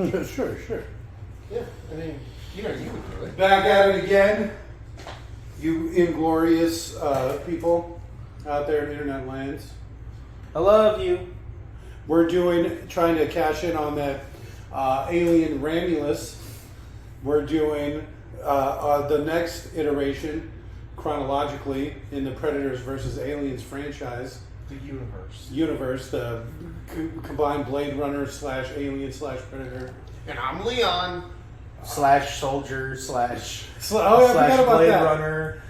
Sure. Yeah, I mean, you would do it. Back at it again, you inglorious people out there in internet lands. I love you. We're trying to cash in on that alien Ramulus. We're doing the next iteration chronologically in the Predators versus Aliens franchise. The Universe, the combined Blade Runner / Alien / Predator. And I'm Leon. / soldier / slash Blade Blade Runner.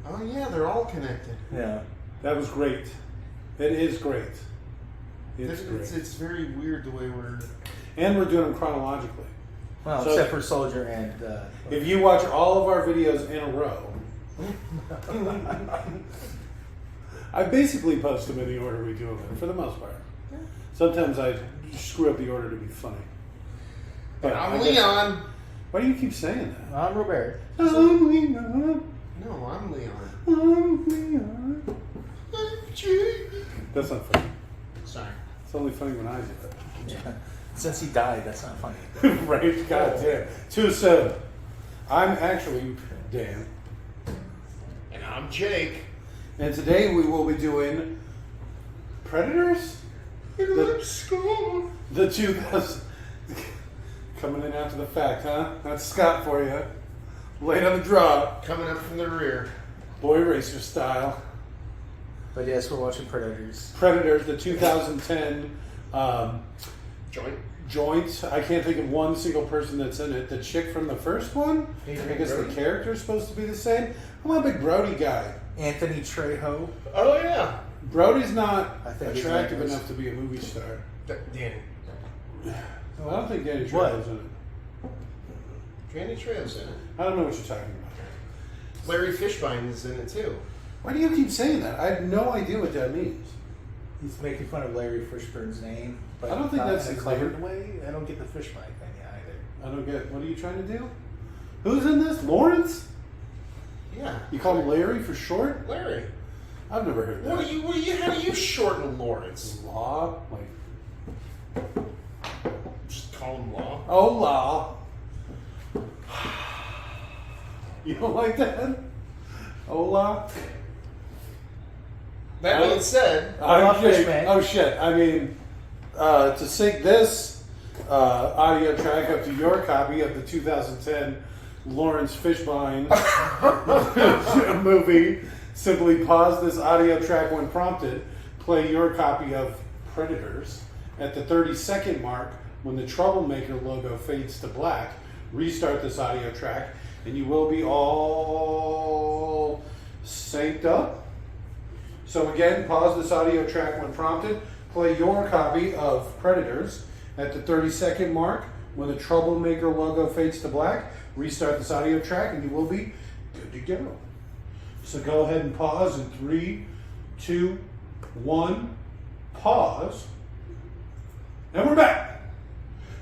Oh yeah, they're all connected. Yeah. That was great. It is great. It's very weird the way we're... And we're doing them chronologically. Well, So- except for Soldier and... If you watch all of our videos in a row, I basically post them in the order we do them in, for the most part. Sometimes I screw up the order to be funny. But I'm Leon. Why do you keep saying that? I'm Robert. I'm Leon. No, I'm Leon. I'm Leon. That's not funny. Sorry. It's only funny when I do Yeah. Since he died, that's not funny. it. Right? God damn. Too soon. I'm actually Dan. And I'm Jake. And today we will be doing Predators? The 2000. Coming in after the fact, huh? That's Scott for you. Late on the draw. Coming up from the rear. Boy Racer style. But yes, we're watching Predators. Predators, the 2010 Joint. I can't think of one single person that's in it. The chick from the first one? Adrien I guess Brody? the character's supposed to be the same. I'm a big Brody guy. Anthony Trejo. Oh yeah. Brody's not I think his attractive name is- enough to be a movie star. Danny. I don't think Danny What? Trejo's in it. Danny Trejo's in it. I don't know what you're talking about. Larry Fishburne is in it too. Why do you keep saying that? I have no idea what that means. He's making fun of Larry Fishburne's name. But I don't think not that's in a his clever name. way. I don't get the Fishburne thing either. I don't get. What are you trying to do? Who's in this? Laurence? Yeah. You call him Larry for short? Larry. I've never heard that. How do you shorten Laurence? Law? Like, Just call him Law? oh, law. You don't like that? Oh, law? That being said, Oh, shit. I mean, to sync this audio track up to your copy of the 2010 Laurence Fishburne movie, simply pause this audio track when prompted, play your copy of Predators. At the 30-second mark, when the Troublemaker logo fades to black, restart this audio track, and you will be all synced up. So again, pause this audio track when prompted, play your copy of Predators. At the 30-second mark, when the Troublemaker logo fades to black, restart this audio track, and you will be good to go. So go ahead and pause in 3, 2, 1, pause. And we're back.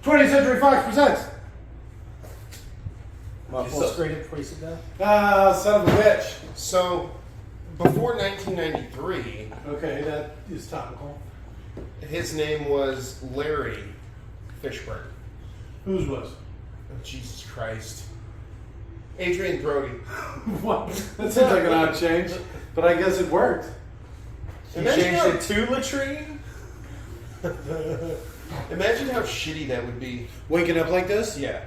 20th Century Fox presents. Well, So- full screen it before you sit down. Ah, son of a bitch. so before 1993, Okay, that is topical. his name was Larry Fishburne. Whose was? Oh, Jesus Christ. Adrien Brody. What? That seems like an odd change, but I guess it worked. You Imagine changed how- it to latrine? Imagine how shitty that would be. Waking up like this? Yeah.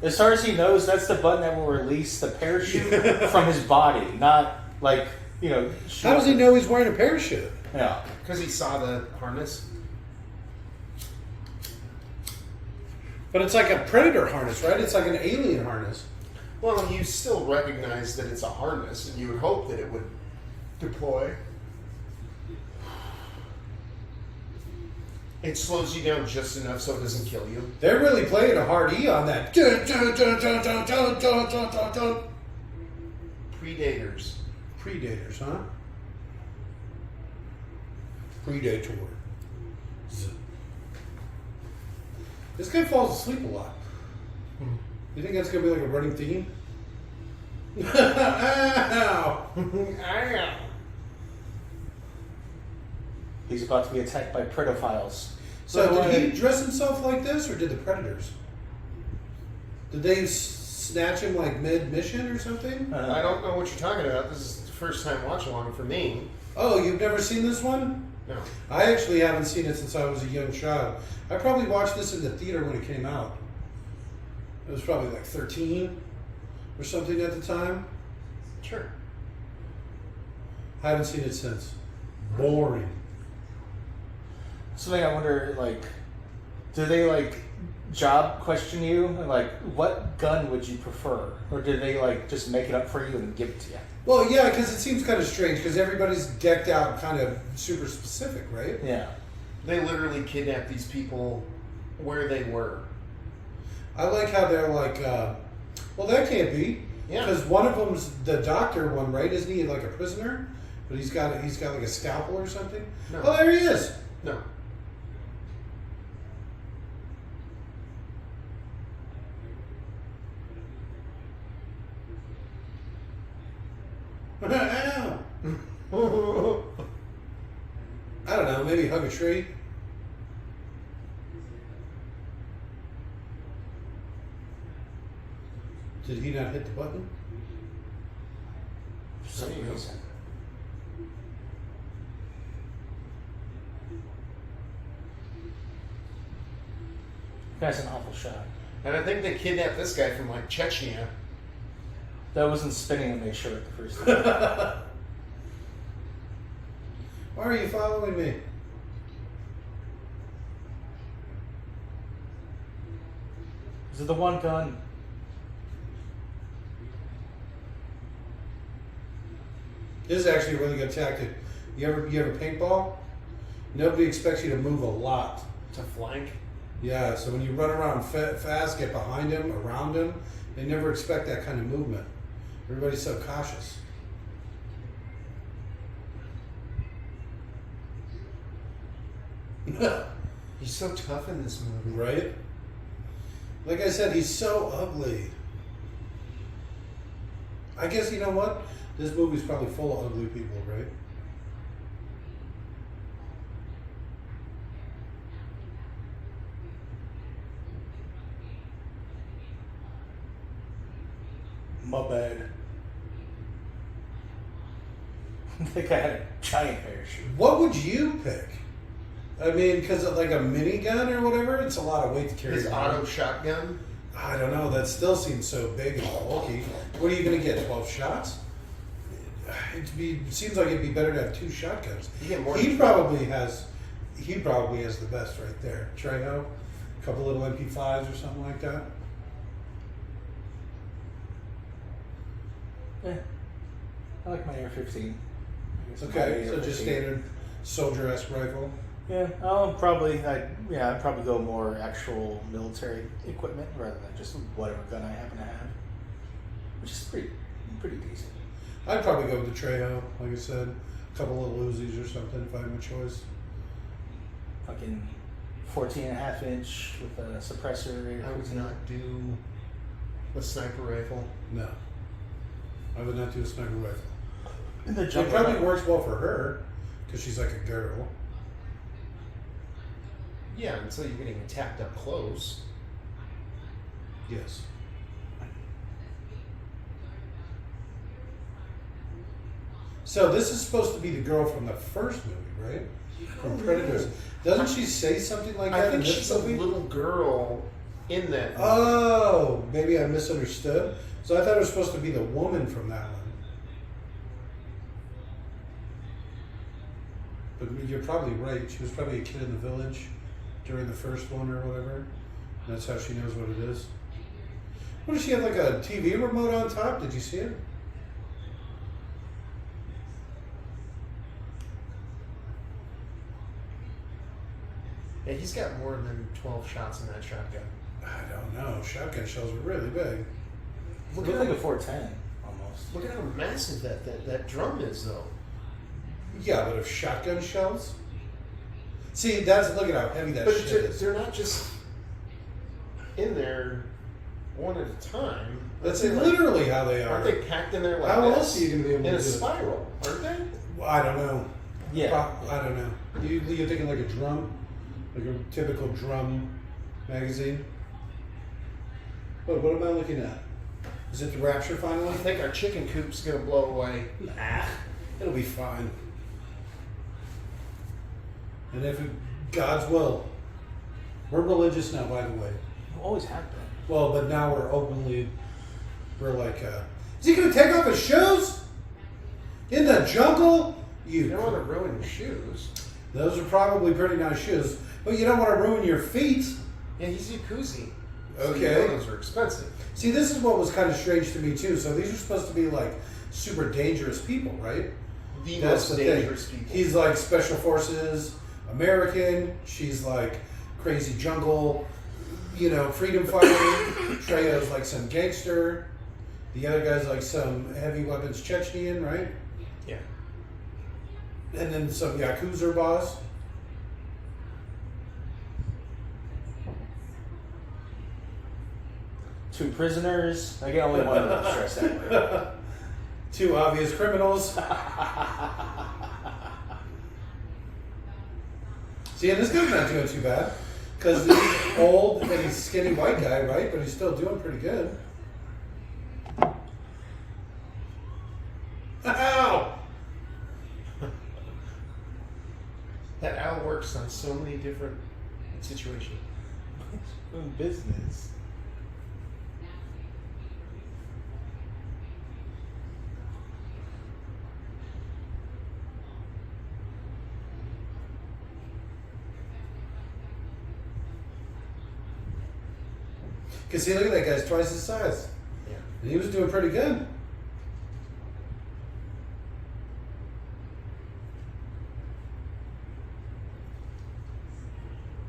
As far as he knows, that's the button that will release the parachute from his body, not like, you know. How does he know he's wearing a parachute? Yeah. Because he saw the harness. But it's like a predator harness, right? It's like an alien harness. Well, you still recognize that it's a harness, and you would hope that it would deploy. It slows you down just enough so it doesn't kill you. They're really playing a hard E on that. Predators. Predators, huh? Predator. This guy falls asleep a lot. You think that's gonna be like a running theme? Ow! He's about to be attacked by pedophiles. So did he dress himself like this, or did the Predators? Did they snatch him like mid-mission or something? I don't know what you're talking about. This is the first time watch along for me. Oh, you've never seen this one? No. I actually haven't seen it since I was a young child. I probably watched this in the theater when it came out. I was probably like 13 or something at the time. Sure. I haven't seen it since. Boring. Something I wonder, like, do they like job question you? Like, what gun would you prefer, or did they like just make it up for you and give it to you? Well, yeah, because it seems kind of strange because everybody's decked out kind of super specific, right? Yeah. They literally kidnapped these people where they were. I like how they're like, well, that can't be. Yeah. Because one of them's the doctor one, right? Isn't he like a prisoner? But he's got like a scalpel or something. No. Oh, there he is. No. Ow. I don't know. Maybe hug a tree. Did he not hit the button? For some There you go. reason. That's an awful shot. And I think they kidnapped this guy from like Chechnya. That wasn't spinning on my shirt the first time. Why are you following me? Is it the one gun? This is actually a really good tactic. You ever paintball? Nobody expects you to move a lot. To flank. Yeah, so when you run around fast, get behind him, around him, they never expect that kind of movement. Everybody's so cautious. He's so tough in this movie. Right? Like I said, he's so ugly. I guess, you know what? This movie's probably full of ugly people, right? My bad. They got a giant parachute. What would you pick? I mean, because of like a minigun or whatever, it's a lot of weight to carry. His around. auto shotgun. I don't know. That still seems so big and bulky. What are you going to get? 12 shots? Seems like it'd be better to have 2 shotguns. You get more. He probably has the best right there. Trejo, a couple little MP5s or something like that. Yeah. I like my AR-15. I guess my Okay, so AR-15. just standard soldier-esque rifle. Yeah, I'd probably go more actual military equipment rather than just whatever gun I happen to have, which is pretty decent. I'd probably go with the Trejo, like I said. A couple little Uzis or something if I had my choice. Fucking 14.5 inch with a suppressor. I would not do a sniper rifle. No. I would not do a sniper rifle. In the It jungle. probably works well for her, because she's like a girl. Yeah, until you're getting attacked up close. Yes. So this is supposed to be the girl from the first movie, right? From Predators. Doesn't she say something like that I in think this she's a movie? little girl in that movie. Oh, maybe I misunderstood. So I thought it was supposed to be the woman from that one. But you're probably right. She was probably a kid in the village during the first one or whatever. And that's how she knows what it is. What does she have, like a TV remote on top? Did you see it? Yeah, he's got more than 12 shots in that shotgun. I don't know. Shotgun shells are really big. Look like a 410 almost. Look at how massive that drum is, though. Yeah, but if shotgun shells? See, look at how heavy that But shit is. they're not just in there one at a time. That's Aren't they, literally how they Aren't are. they packed in there like How this? else are you going to be able in to a do it? spiral, aren't they? Well, I don't know. Yeah. I don't know. You're thinking like a drum? Like a typical drum magazine. But what am I looking at? Is it the Rapture finally? I think our chicken coop's gonna blow away. Nah, it'll be fine. And if God's will, we're religious now, by the way. You always have been. Well, but now we're like, is he gonna take off his shoes? In the jungle? You don't want to ruin your shoes. Those are probably pretty nice shoes, but you don't want to ruin your feet. Yeah, he's Yakuza. Okay. So you know those are expensive. See, this is what was kind of strange to me too. So these are supposed to be like super dangerous people, right? The That's most the dangerous thing. people. He's like special forces, American. She's like crazy jungle, freedom fighting. Trejo's like some gangster. The other guy's like some heavy weapons Chechnyan, right? Yeah. And then some Yakuza boss. Two prisoners. I get only one of them stressed out. Two obvious criminals. See, and this guy's not doing too bad. Because he's old and he's a skinny white guy, right? But he's still doing pretty good. Ow! That owl works on so many different situations. Business. Because see, look at that guy's twice his size. Yeah. And he was doing pretty good.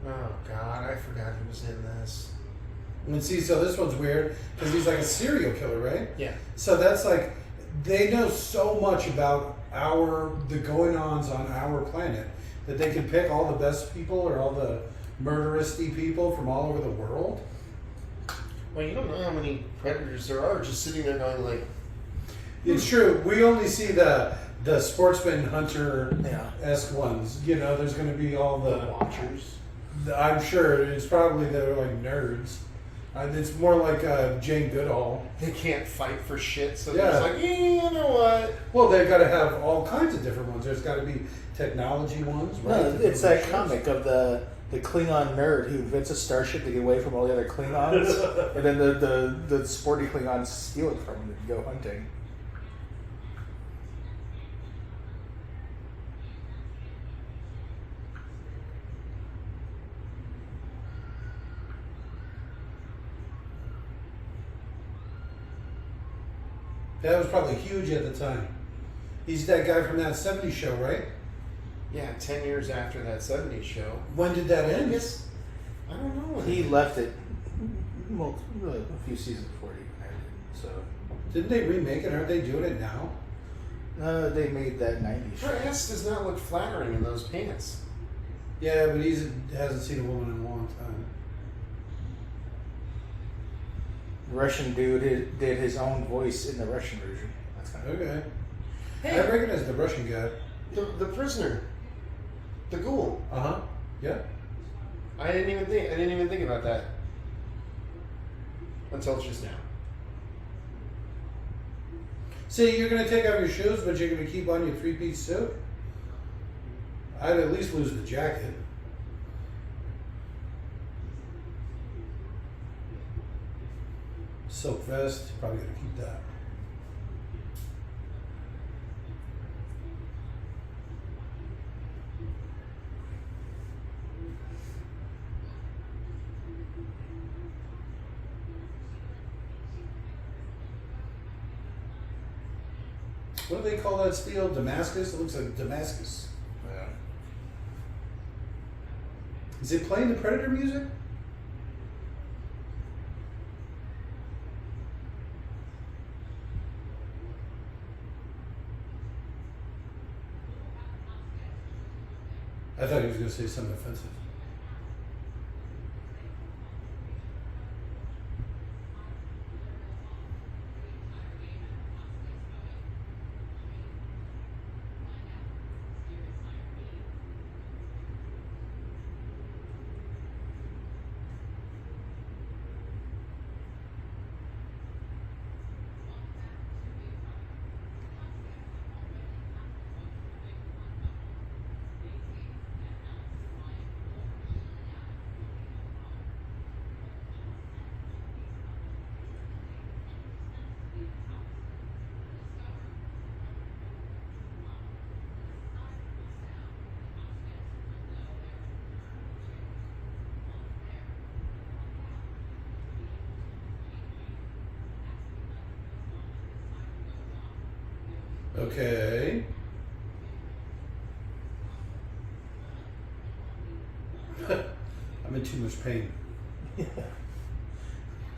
Oh God, I forgot he was in this. And see, so this one's weird because he's like a serial killer, right? Yeah. So that's like, they know so much about the going-ons on our planet that they can pick all the best people or all the murderousy people from all over the world. Well, you don't know how many predators there are just sitting there going like. It's true. We only see the sportsman hunter-esque ones. There's going to be all the Watchers. I'm sure it's probably they're like nerds. It's more like Jane Goodall. They can't fight for shit, so Yeah. they're just like, you know what? Well, they've got to have all kinds of different ones. There's got to be technology ones, right? No, it's that comic of the Klingon nerd who invents a starship to get away from all the other Klingons, and then the sporty Klingons steal it from him and go hunting. That was probably huge at the time. He's that guy from that 70s show, right? Yeah, 10 years after that 70s show. When did that I end? guess, I don't know. He left it a few seasons before it even ended. So Didn't they remake it? Aren't they doing it now? they made that 90s show. Her ass does not look flattering in those pants. Yeah, but he hasn't seen a woman in a long time. The Russian dude did his own voice in the Russian version. That's kind of Okay. Hey, I recognize the Russian guy. the prisoner, the ghoul. Uh-huh. Yeah. I didn't even think about that until just now. See, you're going to take off your shoes, but you're going to keep on your three-piece suit? I'd at least lose the jacket. Silk vest, probably going to keep that. What do they call that steel? Damascus? It looks like Damascus. Yeah. Is it playing the Predator music? I thought he was going to say something offensive. Okay. I'm in too much pain.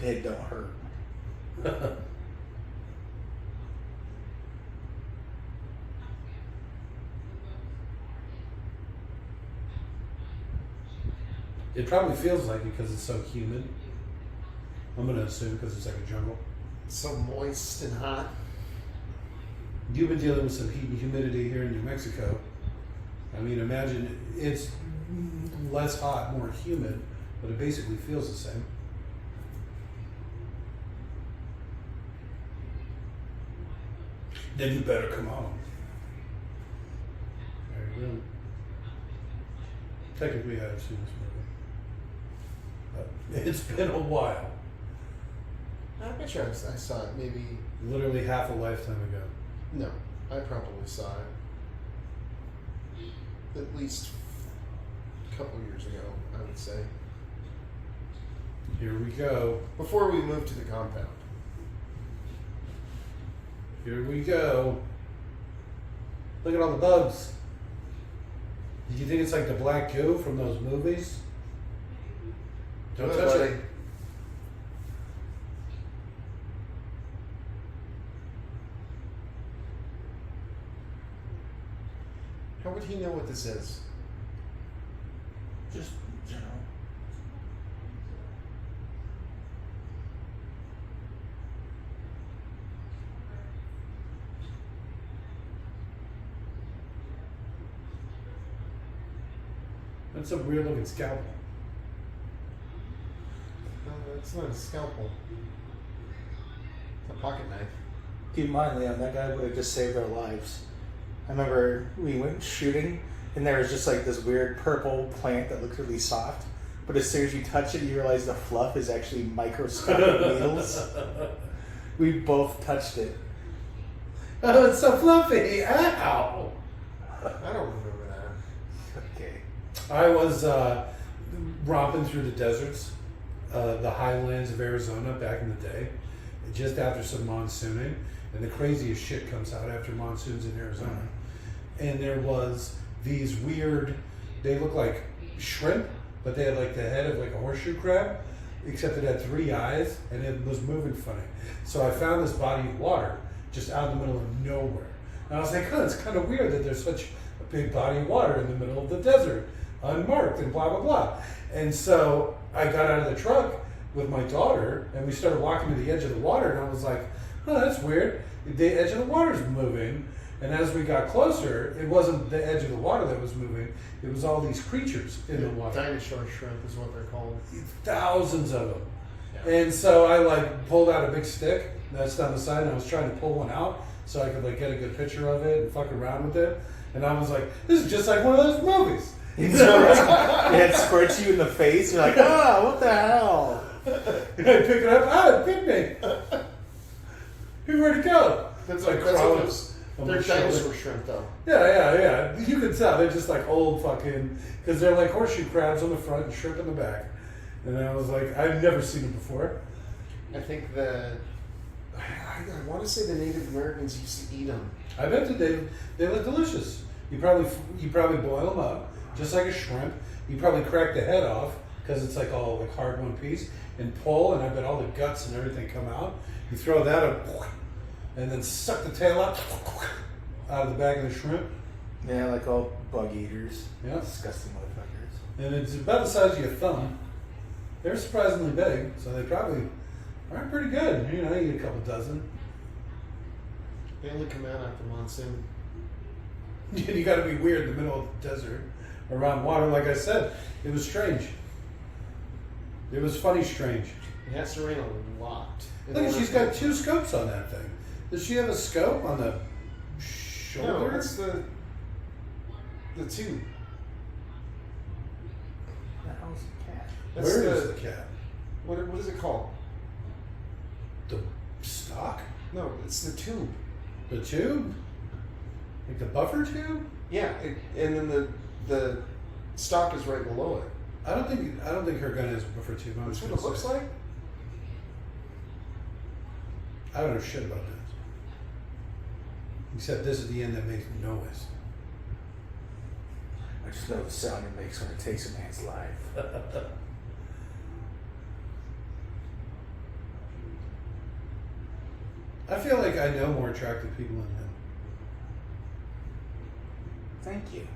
Bed don't hurt. It probably feels like it because it's so humid. I'm gonna assume because it's like a jungle. So moist and hot. You've been dealing with some heat and humidity here in New Mexico. I mean, imagine it's less hot, more humid, but it basically feels the same. Then you better come home. I really. Technically, I've seen this movie. But it's been a while. I bet you I saw it maybe. Literally half a lifetime ago. No, I probably saw it at least a couple years ago, I would say. Here we go. Before we moved to the compound. Here we go. Look at all the bugs. Did you think it's like the black goo from those movies? Don't touch it. How would he know what this is? Just general. That's a weird looking scalpel. It's not a scalpel. It's a pocket knife. Keep in mind, Liam, that guy would have just saved our lives. I remember we went shooting, and there was just like this weird purple plant that looked really soft. But as soon as you touch it, you realize the fluff is actually microscopic needles. We both touched it. Oh, it's so fluffy. Ow. I don't remember that. Okay. I was romping through the deserts, the highlands of Arizona back in the day, just after some monsooning. And the craziest shit comes out after monsoons in Arizona. And there was these weird, they look like shrimp, but they had like the head of like a horseshoe crab, except it had 3 eyes and it was moving funny. So I found this body of water just out in the middle of nowhere. And I was like, oh, it's kind of weird that there's such a big body of water in the middle of the desert, unmarked and blah, blah, blah. And so I got out of the truck with my daughter and we started walking to the edge of the water and I was like, oh, that's weird. The edge of the water's moving. And as we got closer, it wasn't the edge of the water that was moving. It was all these creatures in the water. Dinosaur shrimp is what they're called. Thousands of them. Yeah. And so I like pulled out a big stick that's down the side and I was trying to pull one out so I could like get a good picture of it and fuck around with it. And I was like, this is just like one of those movies. It squirts you in the face. You're like, ah, what the hell? And I pick it up. Ah, it bit me. Where'd it go? That's like what crawling those. on They're my shoulder. dinosaur shrimp, though. Yeah. You can tell they're just like old fucking, because they're like horseshoe crabs on the front and shrimp in the back. And I was like, I've never seen them before. I think I want to say the Native Americans used to eat them. I bet that they look delicious. You probably boil them up just like a shrimp. You probably crack the head off because it's like all like hard one piece and pull, and I bet all the guts and everything come out. You throw that up and then suck the tail out of the back of the shrimp. Yeah, like all bug eaters. Yeah. Disgusting motherfuckers. And it's about the size of your thumb. They're surprisingly big, so they probably are pretty good. You know, you eat a couple dozen. They only come out after monsoon. You got to be weird in the middle of the desert around water. Like I said, it was strange. It was funny strange. It has to rain a lot. Look, she's got 2 scopes on that thing. Does she have a scope on the shoulder? No, that's the tube. The hell's a cat? That's Where is the cat? What is it called? The stock? No, it's the tube. The tube? Like the buffer tube? Yeah, and then the stock is right below it. I don't think her gun has a buffer tube. That's what it looks like. I don't know shit about Except this is the end that makes noise. I just know the sound it makes when it takes a man's life. I feel like I know more attractive people than him. Thank you.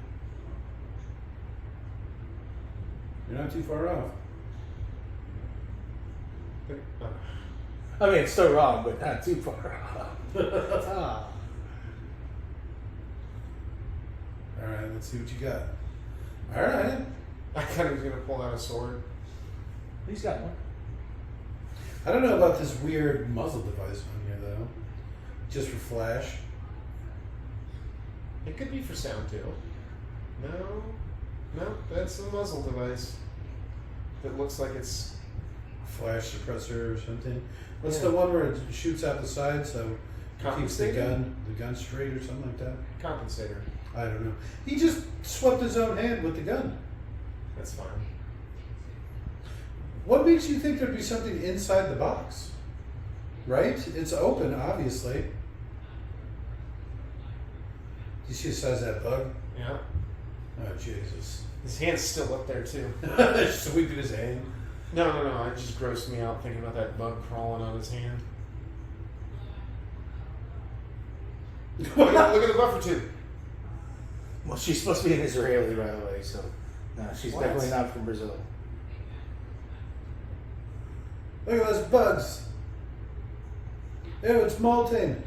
You're not too far off. I mean, it's still wrong, but not too far off. Ah. Alright, let's see what you got. Alright. I thought he was gonna pull out a sword. He's got one. I don't know about this weird muzzle device on here, though. Just for flash. It could be for sound too. No, that's a muzzle device that looks like it's Flash suppressor or something. What's Yeah. the one where it shoots out the side so it keeps the Compensator? gun straight or something like that? compensator. I don't know. He just swept his own hand with the gun. That's fine. What makes you think there'd be something inside the box? Right? It's open, obviously. Do you see the size of that bug? Yeah. Oh, Jesus. His hand's still up there too. Sweeping his hand. No. It just grossed me out thinking about that bug crawling on his hand. Look at the buffer tube. Well, she's supposed to be an Israeli, by the way, so no, she's What? definitely not from Brazil. Look at those bugs. Ew, it's molting.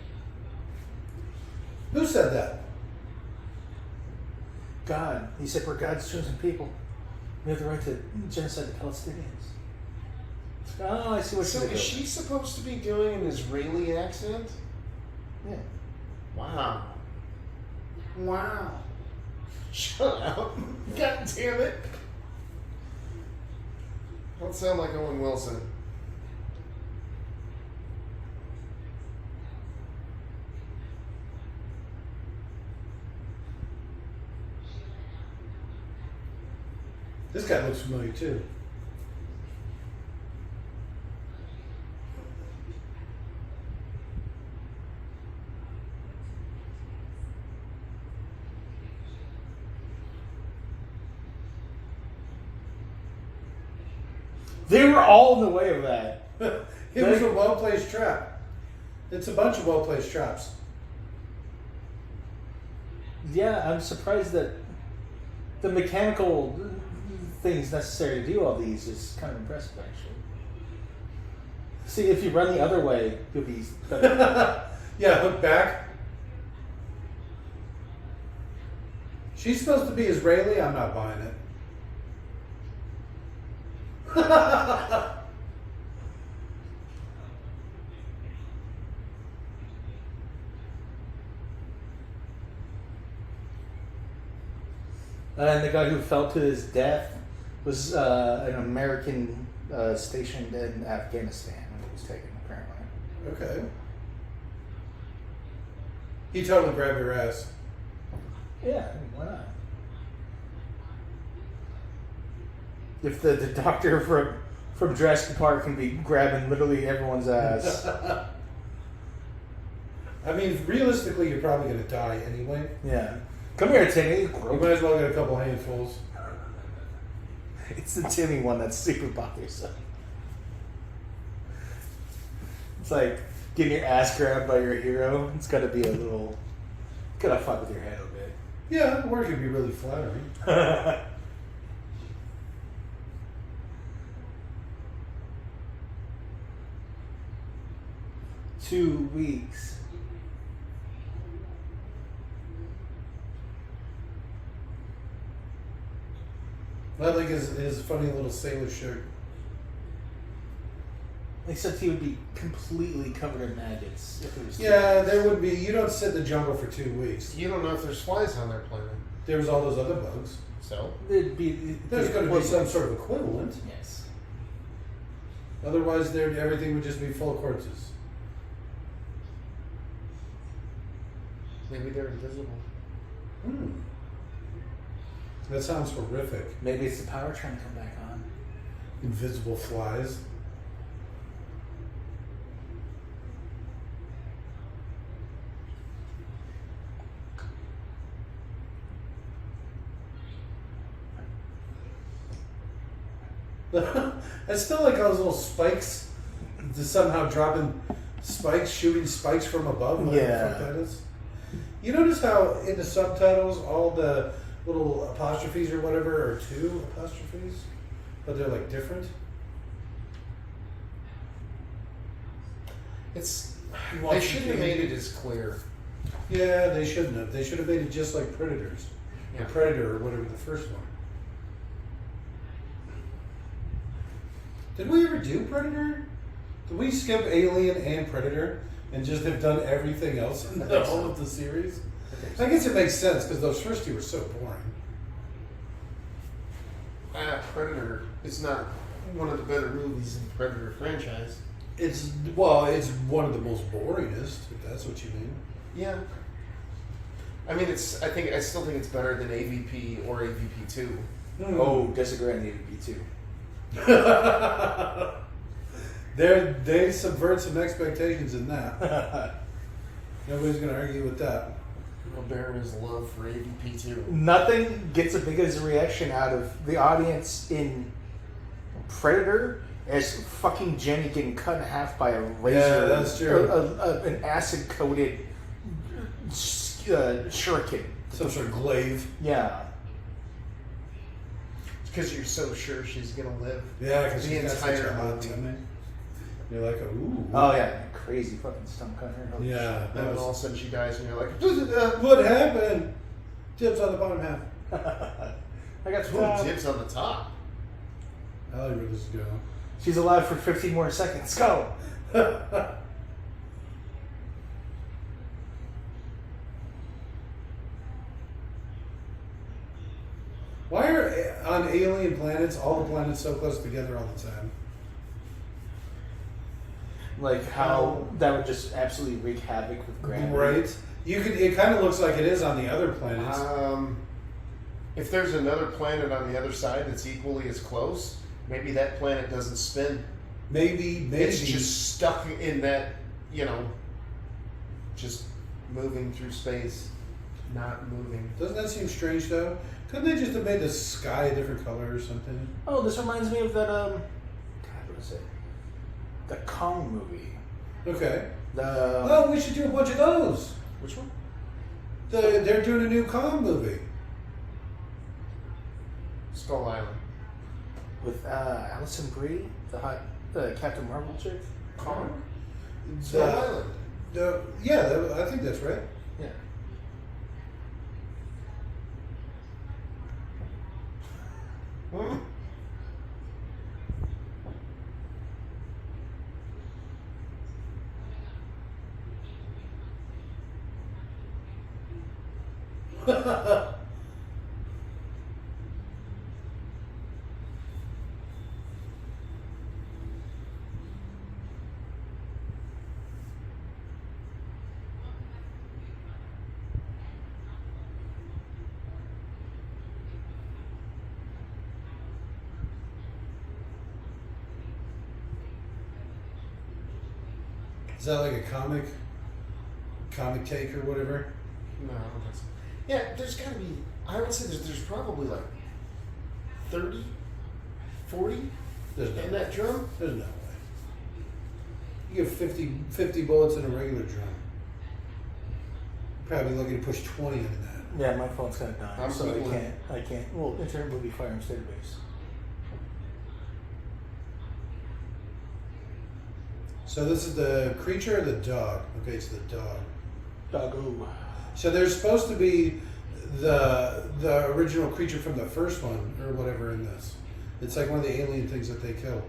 Who said that? God, he said we're God's chosen people. We have the right to genocide the Palestinians. Oh, I see what So she's is she supposed to be doing an Israeli accent? Yeah. Wow. Wow. Shut up. God damn it. Don't sound like Owen Wilson. This guy looks familiar too. They were all in the way of that. It was a well-placed trap. It's a bunch of well-placed traps. Yeah, I'm surprised that the mechanical things necessary to do all these is kind of impressive, actually. See, if you run the other way, you'll be better. Yeah, hook back. She's supposed to be Israeli. I'm not buying it. And the guy who fell to his death was an American stationed in Afghanistan when he was taken, apparently. Okay. He totally grabbed her ass. Yeah, I mean, why not? If the doctor from Jurassic Park can be grabbing literally everyone's ass. I mean, realistically, you're probably going to die anyway. Yeah. Come here, Timmy. You might as well get a couple handfuls. It's the Timmy one that's super bothersome. It's like getting your ass grabbed by your hero. It's got to be a little. Gotta fuck with your head a bit. Yeah, or it could be really flattering. 2 weeks. I like his funny little sailor shirt. Except he would be completely covered in maggots. If it was Yeah, there would be. You don't sit in the jungle for 2 weeks. You don't know if there's flies on their planet. There was all those other bugs. So? There'd be. There's going to be some sort of equivalent. Yes. Otherwise, everything would just be full of corpses. Maybe they're invisible. Hmm. That sounds horrific. Maybe it's the power trying to come back on. Invisible flies. It's still like those little spikes, just somehow dropping spikes, shooting spikes from above. Whatever the fuck that is. You notice how in the subtitles all the little apostrophes or whatever are 2 apostrophes, but they're like different. They shouldn't have made it as clear. Yeah, they shouldn't have. They should have made it just like Predators, Yeah. or Predator, or whatever the first one. Did we ever do Predator? Did we skip Alien and Predator and just have done everything else in the whole of the series? I guess it makes sense because those first 2 were so boring. Predator is not one of the better movies in the Predator franchise. It's one of the most boringest, if that's what you mean. Yeah. I mean, I still think it's better than AVP or AVP 2. Oh, disagree on the AVP 2. They subvert some expectations in that. Nobody's going to argue with that. Baron's love for AVP 2. Nothing gets a big as a reaction out of the audience in Predator as fucking Jenny getting cut in half by a razor. Yeah, that's true. An acid-coated shuriken. Some sort of glaive. Yeah. It's because you're so sure she's gonna live. Yeah, because The she's got such entire a hot movie. tummy. You're like, ooh. Oh yeah, crazy fucking stump cutter. Holy Yeah. And That then was, all of a sudden she dies, and you're like, what happened? Tips on the bottom half. I got "Ooh, 12. dibs on the top." I like where this is going. She's alive for 15 more seconds. Go. Why are on alien planets all the planets so close together all the time? Like how that would just absolutely wreak havoc with gravity. Right. It kind of looks like it is on the other planets. If there's another planet on the other side that's equally as close, maybe that planet doesn't spin. Maybe. It's just stuck in that, just moving through space, not moving. Doesn't that seem strange though? Couldn't they just have made the sky a different color or something? Oh, this reminds me of that God, what is it? The Kong movie. Okay. The We should do a bunch of those. which one? They're doing a new Kong movie. Skull Island. With Alison Brie, the hot Captain Marvel chick. Kong? The- Skull Island. I think that's right. Yeah. Hmm. Is that like a comic take or whatever? No, that's, yeah, there's got to be, I would say there's probably like 30, 40 There's no in way. that drum. There's no way. You get 50 bullets in a regular drum. Probably lucky to push 20 into that. Yeah, my phone's kind of dying, I'm so Googling. I can't. Well, Internet Movie Firearms Database. So this is the creature or the dog? Okay, it's the dog. Doggo. So there's supposed to be the original creature from the first one or whatever in this. It's like one of the alien things that they kill.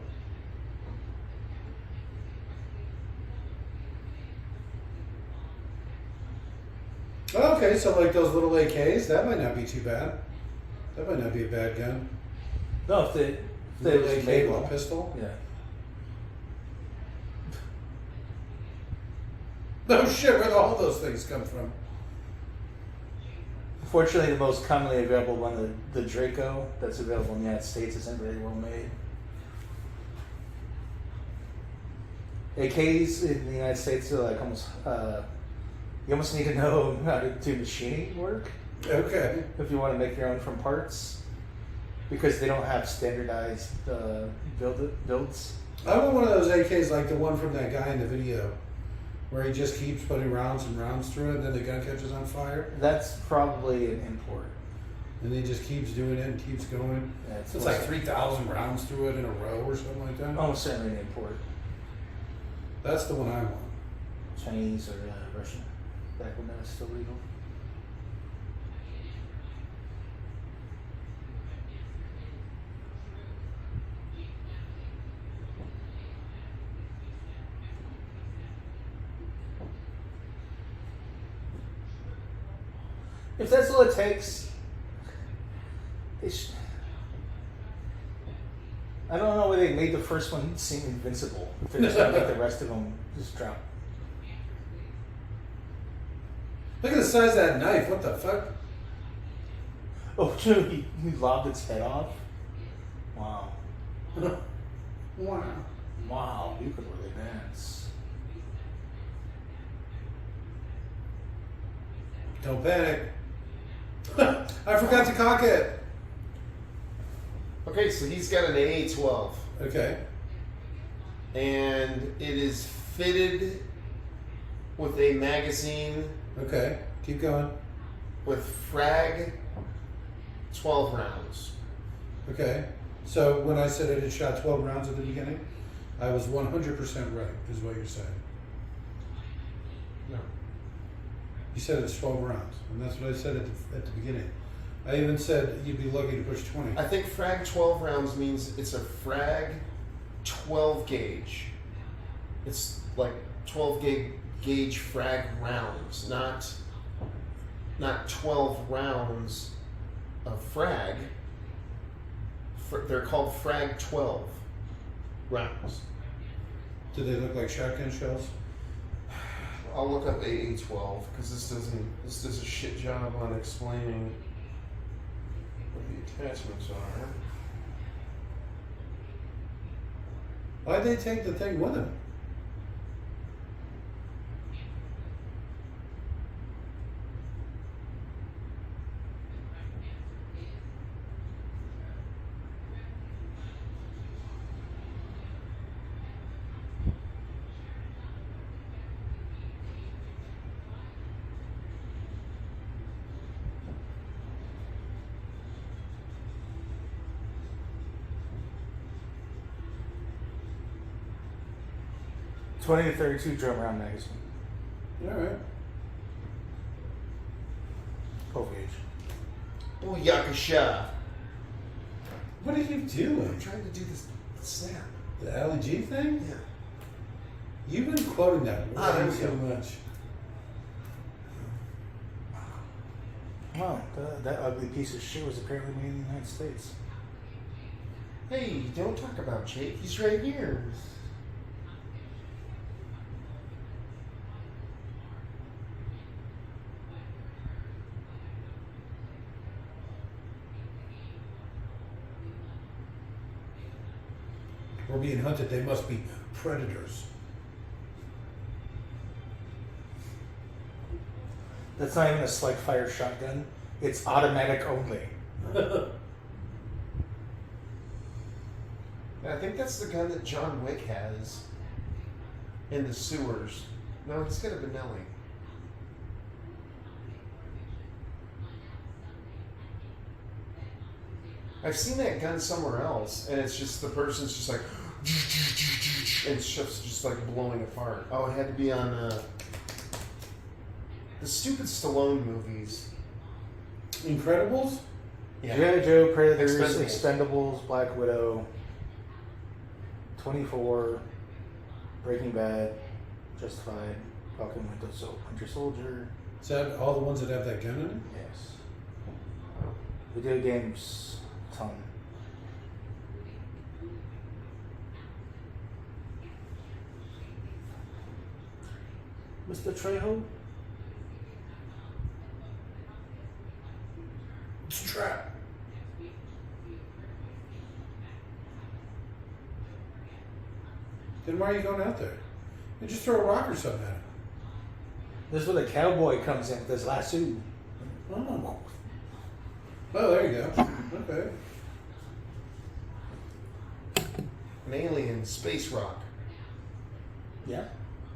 Okay, so like those little AKs, that might not be too bad. That might not be a bad gun. No, if they Little just AK made with a one. pistol. Yeah. No shit, where do all those things come from? Fortunately, the most commonly available one, the Draco, that's available in the United States, isn't very well made. AKs in the United States are like almost, you almost need to know how to do machining work Okay. if you want to make your own from parts. because they don't have standardized builds. I want one of those AKs like the one from that guy in the video, where he just keeps putting rounds and rounds through it, and then the gun catches on fire, That's probably an import. and he just keeps doing it and keeps going. Yeah, It's like 3,000 rounds through it in a row or something like that. almost certainly an import. That's the one I want. Chinese or Russian, back when that was still legal. If that's all it takes, I don't know why they made the first one seem invincible. If they're just gonna make the rest of them just drop. Look at the size of that knife. What the fuck? Oh, dude, he lobbed its head off. Wow. Wow. Wow, you could really dance. Don't panic. I forgot to cock it. Okay, so he's got an AA-12, Okay. and it is fitted with a magazine Okay. Keep going. with frag 12 rounds. Okay. So when I said it had shot 12 rounds at the beginning, I was 100% right, is what you're saying. No. You said it's 12 rounds, and that's what I said at the beginning. I even said you'd be lucky to push 20. I think frag 12 rounds means it's a frag 12 gauge. It's like 12 gauge frag rounds, not 12 rounds of frag. They're called frag 12 rounds. Do they look like shotgun shells? I'll look up AA-12 because this does a shit job on explaining what the attachments are. Why'd they take the thing with them? .20 to 32 drum round magazine. All right. 12 gauge. Booyakasha. What are you doing? I'm trying to do this snap. The Ali G thing? Yeah. You've been quoting that there way we so go. much. Wow, that ugly piece of shit was apparently made in the United States. Hey, don't talk about Jake. He's right here. We're being hunted. They must be predators. That's not even a slight fire shotgun. It's automatic only. I think that's the gun that John Wick has in the sewers. No, he's got a Benelli. I've seen that gun somewhere else, and it's just the person's just like, and shit's just like blowing apart. Oh, it had to be on the stupid Stallone movies. Incredibles? G.I. Joe, Predators, Expendables. Expendables, Black Widow, 24, Breaking Bad, Justified, Falcon Winter Soldier. Is that all the ones that have that gun in it? Yes. Video games, ton. Mr. Trejo? It's a trap. Then why are you going out there? You just throw a rock or something at him. This is where the cowboy comes in with his lasso. Oh. Oh, there you go. Okay. an alien space rock. Yeah.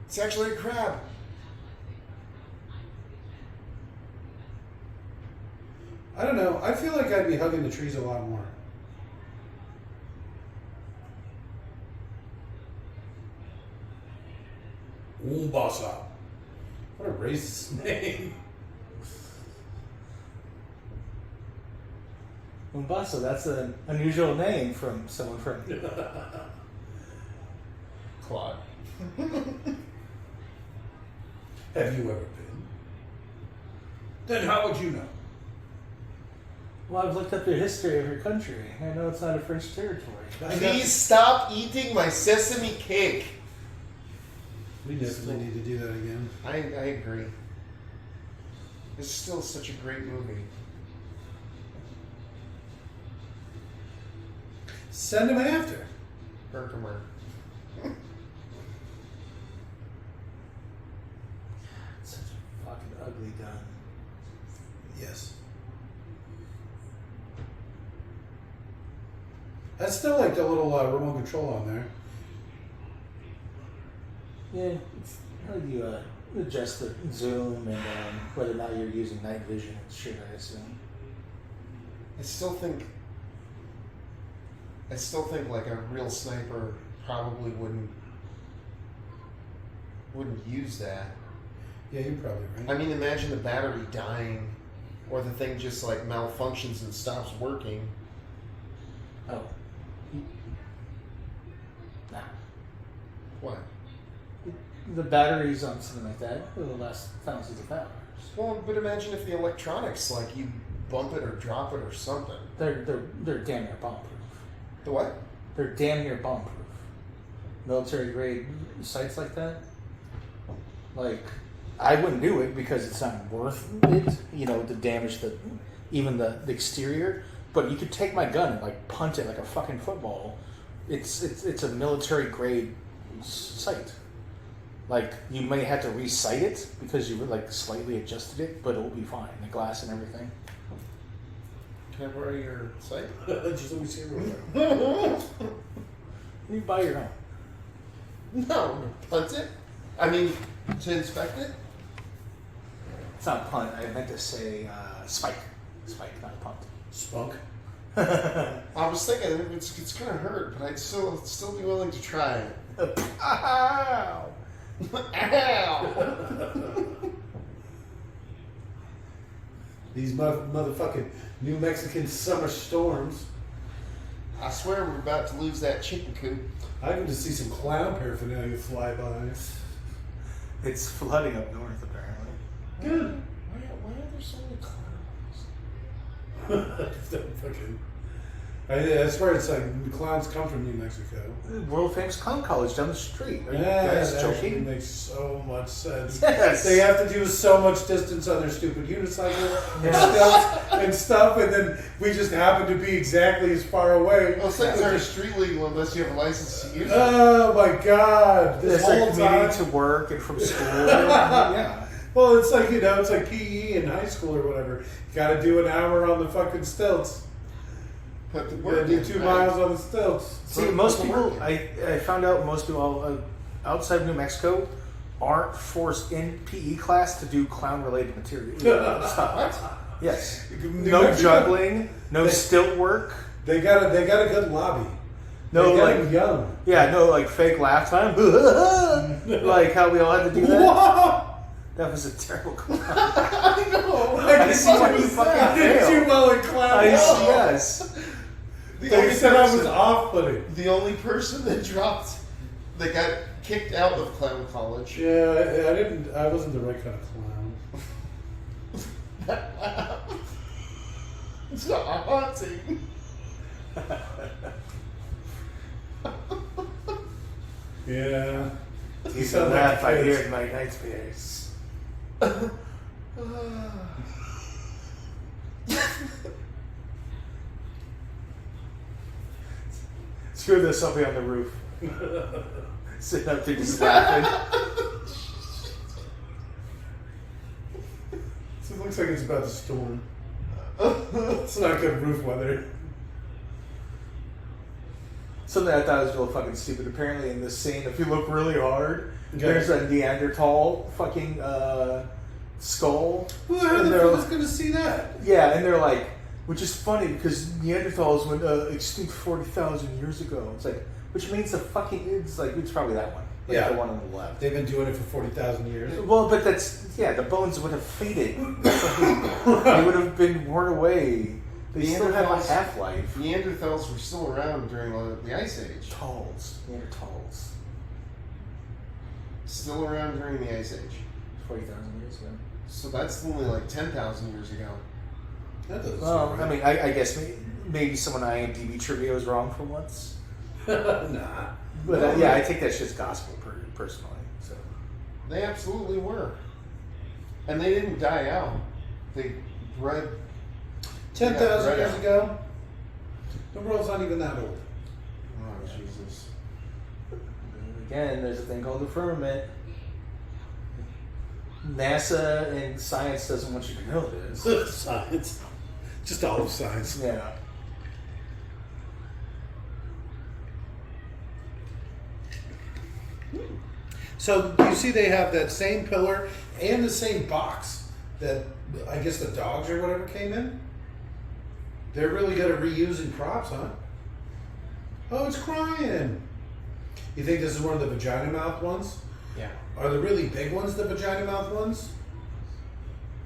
It's actually a crab. I don't know. I feel like I'd be hugging the trees a lot more. Umbasa. What a racist name. Mombasa, that's an unusual name from someone from... Claude. Have you ever been? Then how would you know? Well, I've looked up the history of your country. I know it's not a French territory. Please stop eating my sesame cake. We definitely need to do that again. I agree. It's still such a great movie. Send him after. Herkimer. Such a fucking ugly gun. Yes. That's still like the little remote control on there. Yeah, it's how do you adjust the zoom and whether or not you're using night vision and shit, I assume. I still think like a real sniper probably wouldn't use that. Yeah, you're probably right. I mean, imagine the battery dying, or the thing just like malfunctions and stops working. Oh. Nah. What? The batteries on something like that will last thousands of hours. Well, but imagine if the electronics, like you bump it or drop it or something. They're damn near bomb proof. The what? They're damn near bomb proof. Military grade sites like that. Like, I wouldn't do it because it's not worth it, you know, to damage even the exterior. But you could take my gun and like punt it like a fucking football. It's a military grade site. Like, you may have to recite it because you like slightly adjusted it, but it will be fine. The glass and everything. Can I borrow your site? Just let me see real quick. You buy your own. No, punt it. I mean, to inspect it. It's not punt. I meant to say spike. Spike, not punt. Spunk. I was thinking it's gonna hurt, but I'd still be willing to try it. Ow! Ow! These motherfucking New Mexican summer storms. I swear we're about to lose that chicken coop. I can just see some clown paraphernalia fly by. It's flooding up north, apparently. Good. Why are there so many clowns? I swear it's like clowns come from New Mexico. World famous clown college down the street. Are you Yeah, guys that actually joking? makes so much sense. Yes. They have to do so much distance on their stupid unicycle Yes. and stuff, and then we just happen to be exactly as far away. Those things aren't street legal unless you have a license to use them. Oh my god! This It's whole like time. commuting to work and from school. Yeah. Well, it's like, you know, it's like PE in high school or whatever. You got to do an hour on the fucking stilts. Put the You work got to do in, 2 right? miles on the stilts. See, Put most the people, work in. I found out most people outside of New Mexico aren't forced in PE class to do clown-related material stuff. Yes. New No Mexico, juggling, no they- stilt work. They got a good lobby. No, they got like- them young. Yeah, no, like fake laugh time. Like how we all had to do that. That was a terrible clown. I know. I see why you fucking Did failed. you well in clown? I see, yes. They said I was off-putting. The only person that got kicked out of clown college. Yeah, I wasn't the right kind of clown. It's not haunting. Yeah. You sound can like laugh, I kids. hear in my nightmares. Screw this, I'll be on the roof. Sitting up there just laughing. So it looks like it's about to storm. It's not good roof weather. something I thought was real fucking stupid. Apparently, in this scene, if you look really hard, Okay. there's a Neanderthal fucking skull. Well, how And the they're- fuck is going to see that? Yeah, and they're like, which is funny because Neanderthals went extinct 40,000 years ago. It's like, which means it's probably that one. Like Yeah. the one on the left. They've been doing it for 40,000 years. Well, but the bones would have faded. They would have been worn away. They still have a Neanderthals- half-life. Neanderthals were still around during the Ice Age. Neanderthals. Still around during the Ice Age. 40,000 years ago. So that's only like 10,000 years ago. That doesn't Well, seem I right. mean, I guess maybe someone IMDb trivia was wrong for once. Nah. But yeah, I take that shit's gospel personally. So They absolutely were. And they didn't die out. They bred. 10,000 Yeah, years right. ago? The world's not even that old. Oh, Jesus. again, there's a thing called the firmament. NASA and science doesn't want you to know this. Science. Just all of science. Yeah. So you see they have that same pillar and the same box that I guess the dogs or whatever came in? They're really good at reusing props, huh? Oh, it's crying. You think this is one of the vagina mouth ones? Yeah. Are the really big ones the vagina mouth ones?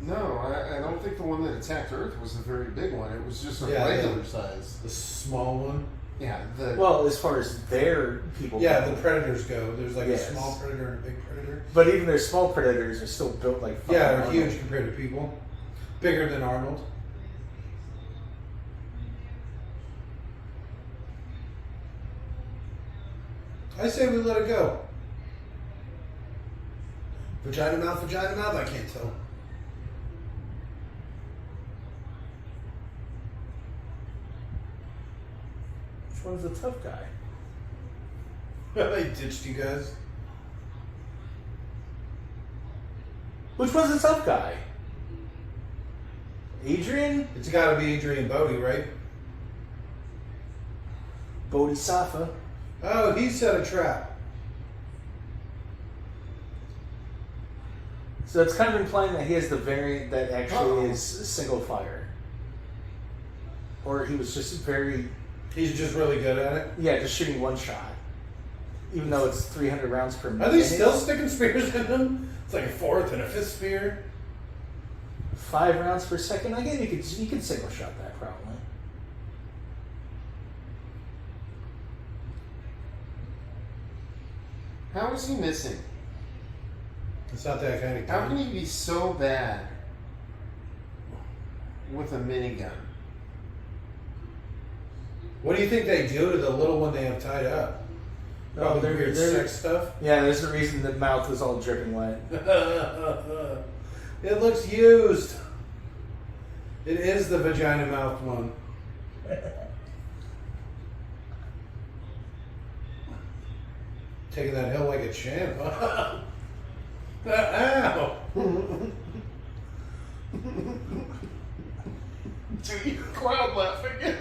No, I don't think the one that attacked Earth was a very big one. It was just a Yeah, regular yeah. size. The small one? Yeah. The Well, as far as their people Yeah, go. the predators go. There's like Yes. a small predator and a big predator. But even their small predators are still built like fucking Yeah, they're Arnold. huge compared to people. Bigger than Arnold. I say we let it go. Vagina mouth, I can't tell. Which one's the tough guy? They ditched you guys. Which one's the tough guy? Adrien? It's gotta be Adrien Brody, right? Bodhisattva. Oh, he set a trap. So it's kind of implying that he has the variant that actually Oh. is single fire. Or he was just very, He's just really good at it. yeah, just shooting one shot. Even though it's 300 rounds per minute. Are they still sticking spears in him? It's like a fourth and a fifth spear. 5 rounds per second? I guess you could single shot that probably. How is he missing? It's not that kind of How can gun. he be so bad with a minigun? What do you think they do to the little one they have tied up? Probably they're- weird they're- sex stuff. Yeah, there's the reason the mouth was all dripping wet. It looks used. It is the vagina mouth one. Taking that hill like a champ. Ow! Dude, you crowd laughing.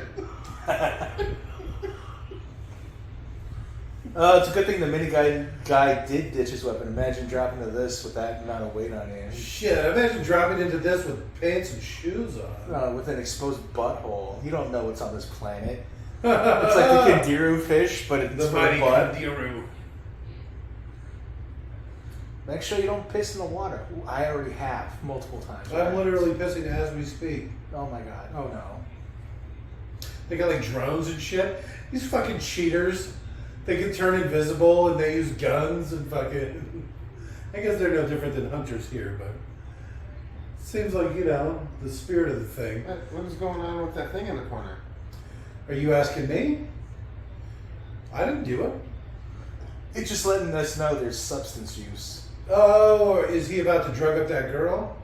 It's a good thing the mini guy did ditch his weapon. Imagine dropping to this with that amount of weight on you. Shit, imagine dropping into this with pants and shoes on. With an exposed butthole. You don't know what's on this planet. It's like the Kandiru fish, but it's The for mighty the butt. Kandiru. Make sure you don't piss in the water. I already have multiple times. I'm literally pissing as we speak. Oh my god. Oh no. They got like drones and shit. These fucking cheaters. They can turn invisible and they use guns and fucking. I guess they're no different than hunters here, but it seems like, you know, the spirit of the thing. What is going on with that thing in the corner? Are you asking me? I didn't do it. It's just letting us know there's substance use. Oh, is he about to drug up that girl?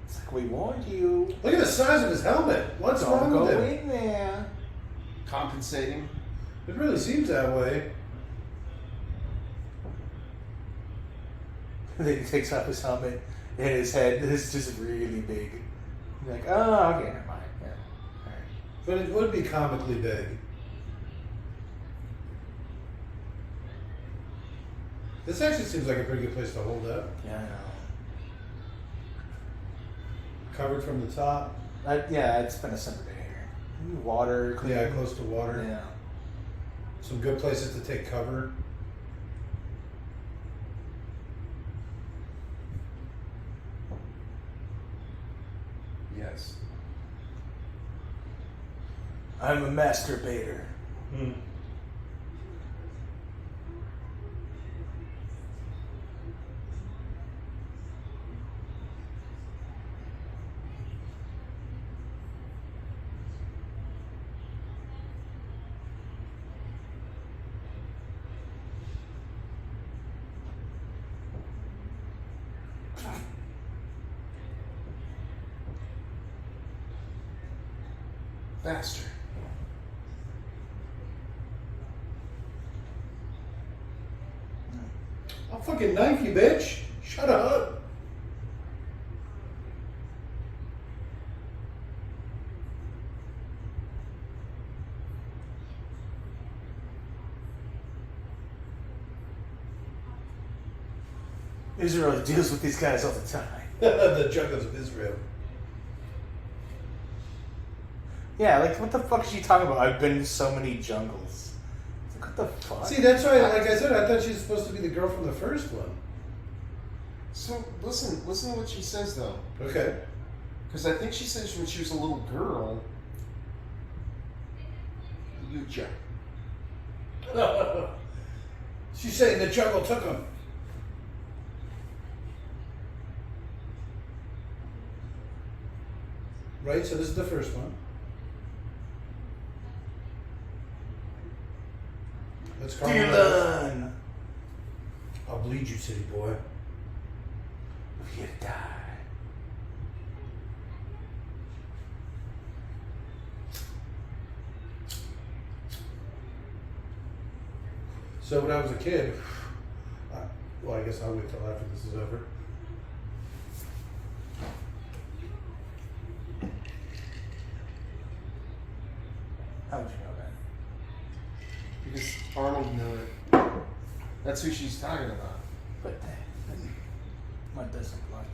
It's like we warned you. Look at the size of his helmet. What's Don't wrong go with it? in there. Compensating? It really seems that way. Then he takes off his helmet and his head is just really big. You're like, oh, okay, never mind. Yeah. All right. But it would be comically big. This actually seems like a pretty good place to hold up. Yeah, I know. Covered from the top. Yeah, I'd spend a summer day here. Water, clean. Yeah, close to water. Yeah. Some good places to take cover. Yes. I'm a masturbator. Hmm. Faster. I'll fucking knife you, bitch. Shut up. Israel deals with these guys all the time. The Juggos of Israel. Yeah, like what the fuck is she talking about? I've been in so many jungles. Like, what the fuck? See, that's why, like I said, I thought she was supposed to be the girl from the first one. So listen to what she says though, Okay. because I think she says when she was a little girl, Lucha. She's saying the jungle took him. Right, so this is the first one. Let's call him. Dylan! I'll bleed you, city boy. If you die. So when I was a kid, well, I guess I'll wait till after this is over. How would you know that? Because Arnold knew it. That's who she's talking about. But what doesn't block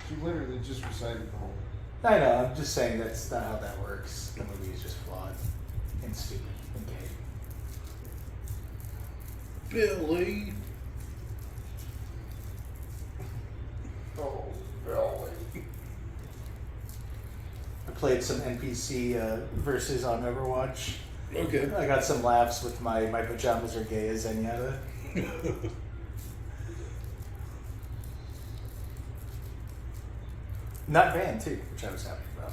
She literally just recited the whole. I know, I'm just saying that's not how that works. The movie is just flawed and stupid and gay. Billy. Oh, Billy. I played some NPC versus on Overwatch. Okay. I got some laughs with my pajamas are gay as Zenyatta. Not banned too, which I was happy about.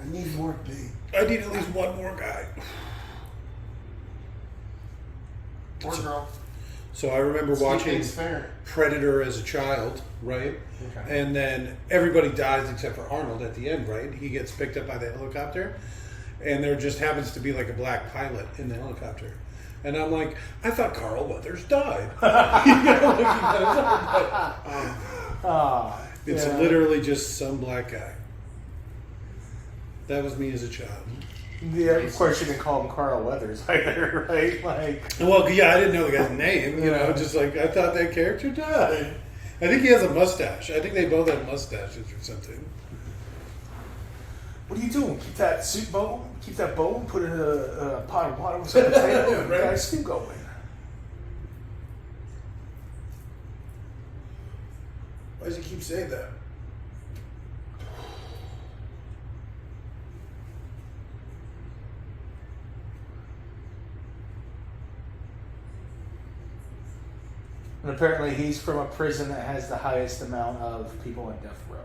I need more bait. I need at least one more guy. Or girl. So I remember watching It's fair. Predator as a child, right? Okay. And then everybody dies except for Arnold at the end, right? He gets picked up by the helicopter, and there just happens to be like a black pilot in the helicopter. And I'm like, I thought Carl Weathers died. It's yeah. literally just some black guy. That was me as a child. Yeah, of course you didn't call him Carl Weathers either, right? Like, Well, yeah, I didn't know the guy's name, you know, Yeah. just like, I thought that character died. I think he has a mustache. I think they both have mustaches or something. what are you doing? Keep that soup bowl? Keep that bowl? Put it in a pot of water with some potato and Right. got a stew going. Why does he keep saying that? And apparently he's from a prison that has the highest amount of people on death row.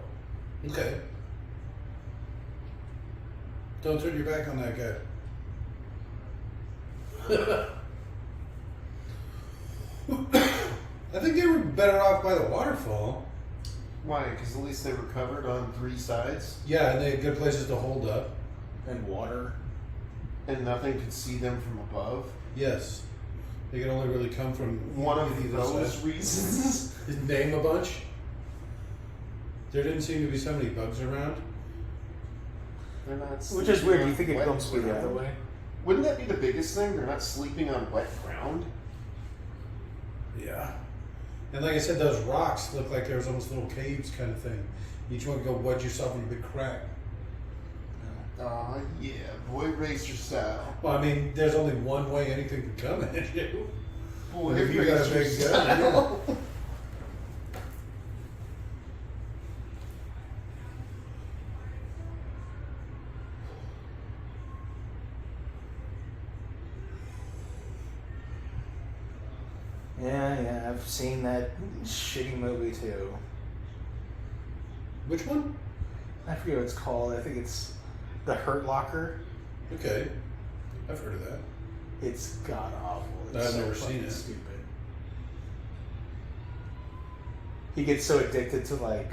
Okay. Don't turn your back on that guy. I think they were better off by the waterfall. Why? Because at least they were covered on 3 sides, Yeah, and they had good places to hold up. And water. and nothing could see them from above. Yes. They can only really come from One of either those side. reasons. Name a bunch. There didn't seem to be so many bugs around. They're not. Which is weird. sleeping You think on it wet comes to be the other ground. way? Wouldn't that be the biggest thing? They're not sleeping on wet ground. Yeah. And like I said, those rocks look like there was almost little caves kind of thing. Each one go wedge yourself in a big crack. Aw, yeah, boy, raise your style. Well, I mean, there's only one way anything can come at you. Boy, If you got raise a your big style. gun, Yeah, I've seen that shitty movie too. Which one? I forget what it's called. I think it's The Hurt Locker. Okay. I've heard of that. It's god awful. I've It's never fucking seen it. Stupid. He gets so addicted to like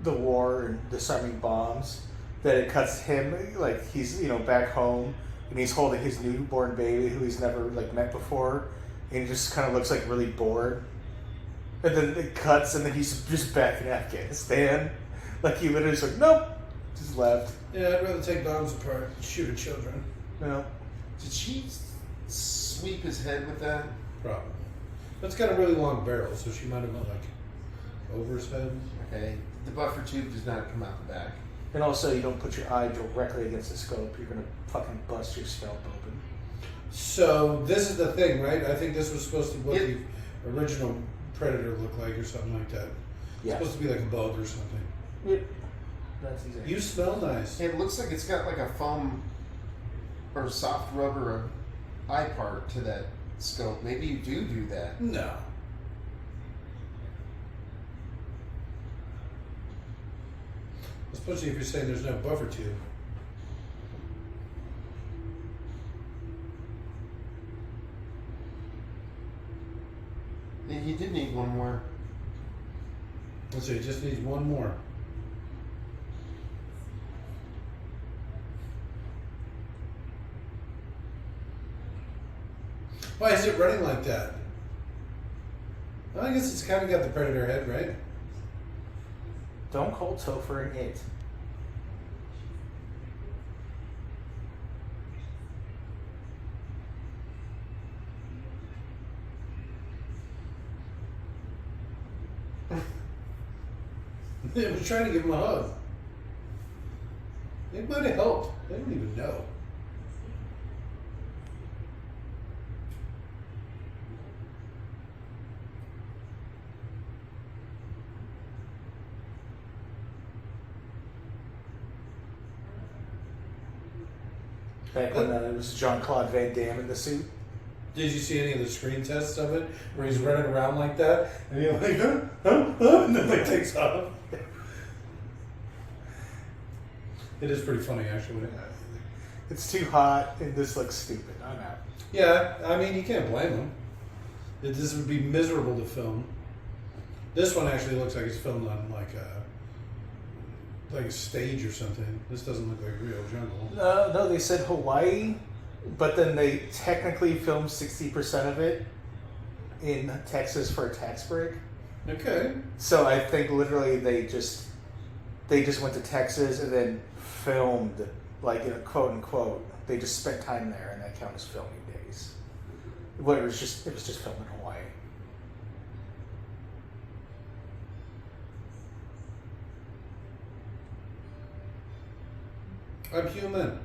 the war and disarming bombs that it cuts him like he's back home and he's holding his newborn baby who he's never like met before, and he just kind of looks like really bored. And then it cuts, and then he's just back in Afghanistan. Like he literally just like nope, just left. Yeah, I'd rather take bombs apart and shoot at children. No. Did she sweep his head with that? Probably. That's got a really long barrel, so she might have went like over his head. Okay. The buffer tube does not come out the back. And also, you don't put your eye directly against the scope. You're gonna fucking bust your scalp open. So this is the thing, right? I think this was supposed to be what It- the original Predator looked like, or something like that. Yeah. It's supposed to be like a bug or something. Yep. That's exactly. You smell nice. It looks like it's got like a foam or soft rubber eye part to that scope. Maybe you do that. No. Especially if you're saying there's no buffer tube. Yeah, you did need one more. Let's see, it just needs one more. Why is it running like that? Well, I guess it's kind of got the Predator head, right? Don't call Topher an it. It was trying to give him a hug. It might have helped. They don't even know. Back when it was Jean-Claude Van Damme in the suit. Did you see any of the screen tests of it where he's running around like that and he's like, and then like takes off? It is pretty funny, actually. It's too hot and this looks stupid. I'm out. Yeah, I mean, you can't blame him. This would be miserable to film. This one actually looks like it's filmed on like a stage or something. This doesn't look like real jungle. No, they said Hawaii, but then they technically filmed 60% of it in Texas for a tax break. Okay. So I think literally they just went to Texas and then filmed, like, quote unquote, they just spent time there and that counts as filming days. But it was just filmed in Hawaii. I'm human.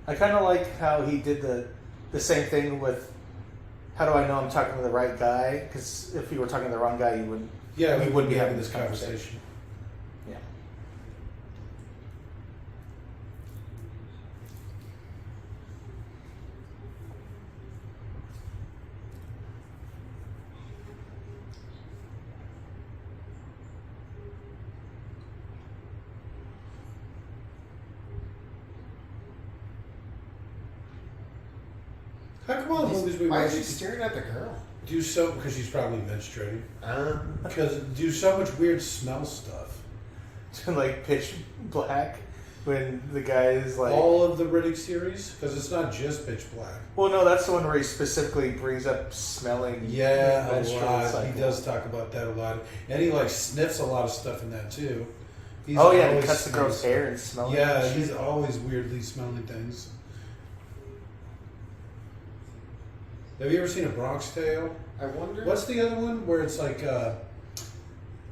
I kind of like how he did the same thing with, how do I know I'm talking to the right guy? Because if you were talking to the wrong guy, you wouldn't. Yeah, we we wouldn't be having this conversation. conversation. Yeah. How come all the movies we Why watch is he staring at the girl? do because she's probably menstruating. Uh, Because do so much weird smell stuff. to like Pitch Black when the guy is like. All of the Riddick series, because it's not just Pitch Black. Well, no, that's the one where he specifically brings up smelling. Yeah, a menstrual lot. cycle. He does talk about that a lot, and he like sniffs a lot of stuff in that too. He's Oh yeah, he always cuts the girl's smelling hair and smells. stuff. Yeah, it. he's always weirdly smelling things. Have you ever seen a Bronx Tale? I wonder. What's the other one where it's like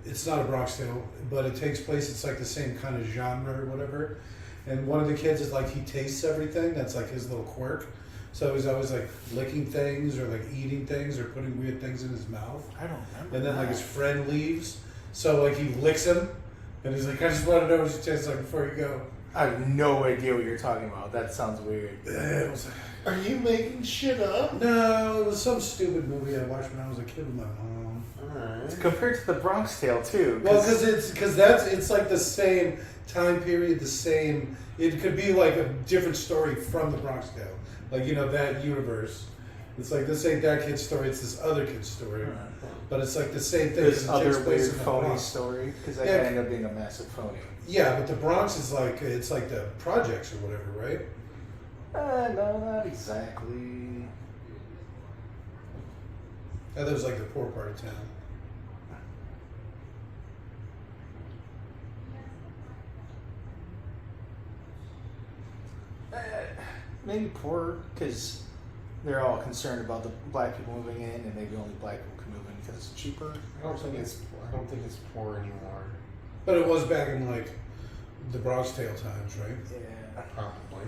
it's not a Bronx Tale, but it takes place. It's like the same kind of genre or whatever. And one of the kids is like he tastes everything. That's like his little quirk. So he's always like licking things or like eating things or putting weird things in his mouth. I don't remember. And then like that. his friend leaves, so like he licks him, and he's like, I just want to know what it tastes like before you go. I have no idea what you're talking about. That sounds weird. It was Are you making shit up? no, it was some stupid movie I watched when I was a kid with my mom. Alright. Compared to the Bronx Tale too. Well, because it's like the same time period, the same. It could be like a different story from the Bronx Tale, like that universe. It's like this ain't that kid's story; it's this other kid's story. Alright. But it's like the same thing. This 'cause it takes other place weird in the phony Bronx. story because that Yeah. guy ended up being a massive phony. Yeah, but the Bronx is like it's like the projects or whatever, right? No, not exactly. I thought it was like the poor part of town. Maybe poor because they're all concerned about the black people moving in, and maybe only black people can move in because it's cheaper. I don't think it's poor anymore. But it was back in like the Bronx Tale times, right? Yeah. Probably.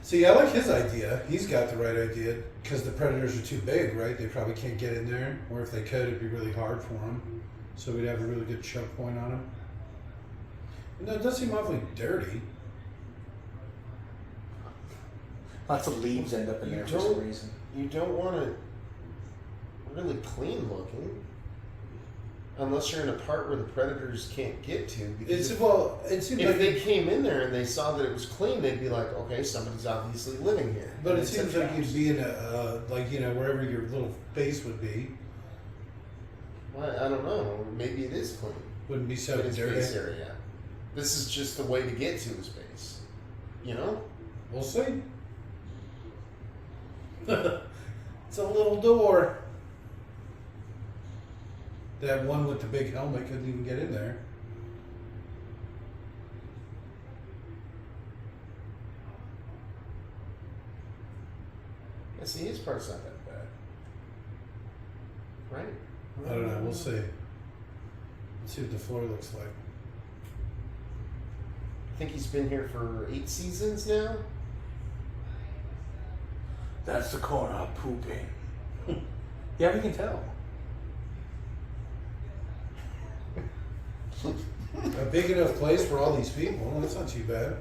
See, I like his idea. He's got the right idea because the predators are too big, right? They probably can't get in there, or if they could, it'd be really hard for them. So we'd have a really good choke point on them. No, it does seem awfully dirty. Lots of leaves end up in You there for some don't- reason. You don't want it really clean looking. Unless you're in a part where the predators can't get to. Because It seems if like they came in there and they saw that it was clean, they'd be like, okay, somebody's obviously living here. but And it it's seems a like trap. you'd be in a wherever your little base would be, Well, I don't know. Maybe it is clean. wouldn't be so In its dirty. base area. This is just the way to get to his base. You know? We'll see. It's a little door. That one with the big helmet couldn't even get in there. Yeah, see, his part's not that bad. Right? I don't know. We'll see. Let's see what the floor looks like. I think he's been here for 8 seasons now. That's the corner of pooping. Yeah, we can tell. A big enough place for all these people. Well, that's not too bad.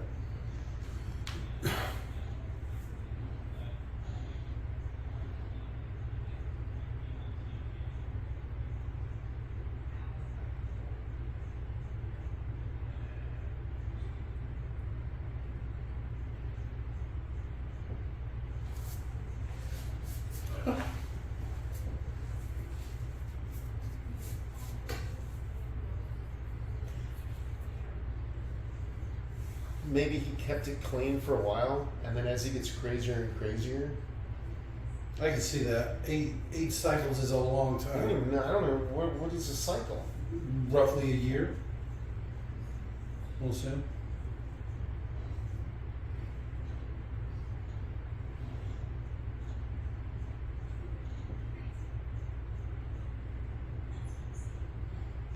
Maybe he kept it clean for a while, and then as he gets crazier and crazier, I can see that. Eight cycles is a long I don't time. even know. I don't know what is a cycle. Roughly a year. We'll see.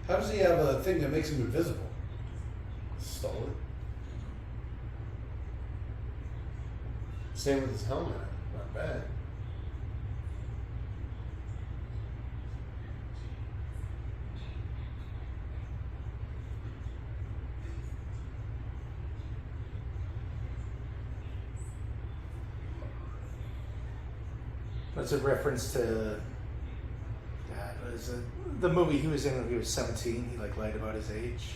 How does he have a thing that makes him invisible? Stole it. Same with his helmet. Not bad. That's a reference to God, what is it? The movie he was in when he was 17. He like lied about his age.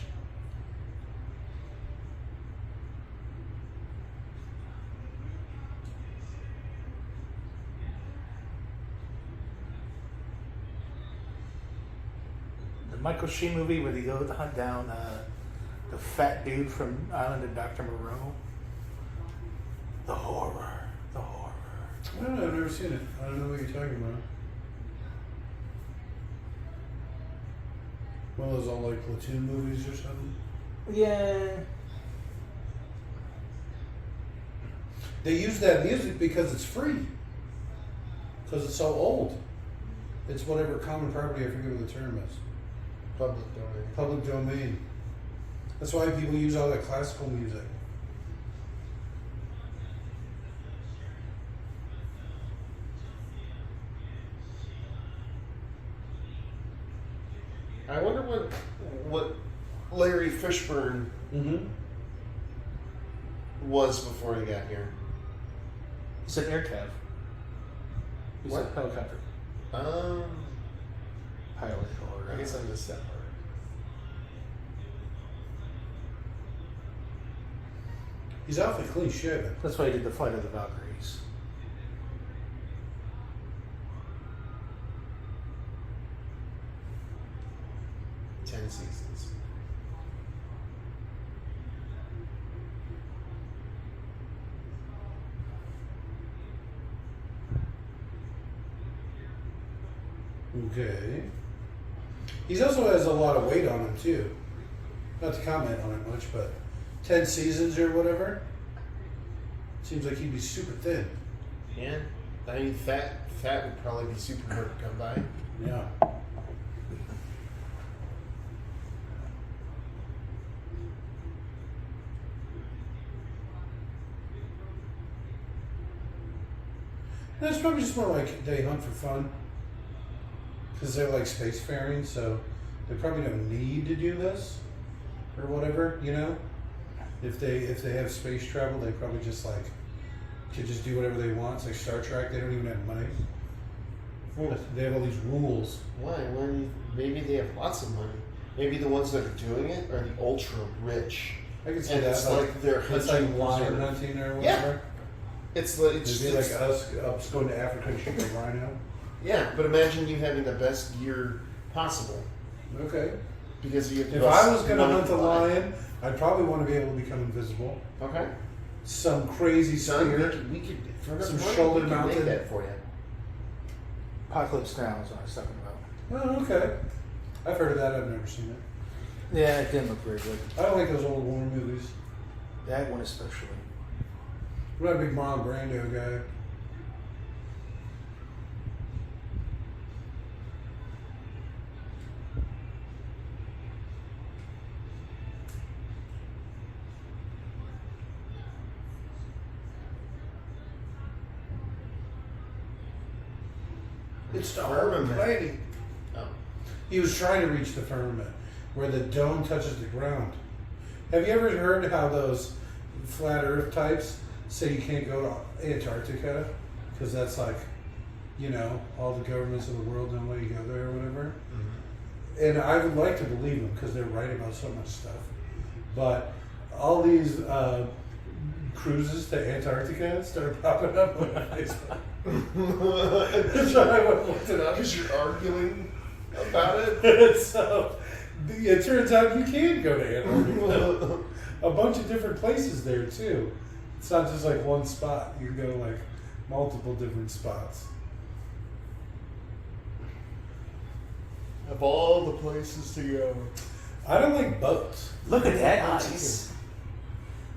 The Michael Sheen movie where they go to hunt down The fat dude from Island of Dr. Moreau. The horror. The horror. I don't know, I've never seen it. I don't know what you're talking about. One of those all like platoon movies or something? Yeah. They use that music because it's free. Because it's so old. It's whatever common property, I forget what the term is. Public domain. Public domain. That's why people use all that classical music. I wonder what Larry Fishburne was before he got here. He's an air cav. He's What? a helicopter pilot. I guess I missed that part. He's awfully clean shaven. That's why he did the Flight of the Valkyries. Ten seasons. Okay. He also has a lot of weight on him too. Not to comment on it much, but 10 seasons or whatever. Seems like he'd be super thin. Yeah. I mean, fat would probably be super hard to come by. Yeah. That's probably just more like they hunt for fun. Because they're like spacefaring, so they probably don't need to do this or whatever, you know? If they have space travel, they probably just like could just do whatever they want. It's like Star Trek, they don't even have money. They have all these rules. Why? When maybe they have lots of money. Maybe the ones that are doing it are the ultra rich. I can see And that. it's like they're it's like hunting lion reserve. hunting or Yeah. whatever. It's like It'd be like us going to Africa and shooting a rhino. yeah, but imagine you having the best gear possible Okay. because you have the If best I was going to money hunt a fly. lion, I'd probably want to be able to become invisible. Okay. Some crazy Son, spear. we could for Some money, shoulder we could mounted. make that for you. Apocalypse Now is what I was talking about. Oh, okay. I've heard of that. I've never seen it. Yeah, it didn't look very good. I don't like those old war movies. That one especially. I'm not a big Marlon Brando guy. It's the Firmament. lady. Oh. He was trying to reach the firmament, where the dome touches the ground. Have you ever heard how those flat Earth types say you can't go to Antarctica because that's like, you know, all the governments of the world don't let you go there or whatever? Mm-hmm. And I would like to believe them because they're right about so much stuff. But all these cruises to Antarctica started popping up on Facebook. So I went and looked it up. Because you're arguing about it. And so it turns out you can go to Antarctica. A bunch of different places there too. It's not just like one spot. You can go like multiple different spots. Of all the places to go. I don't like boats. Look at that. Nice.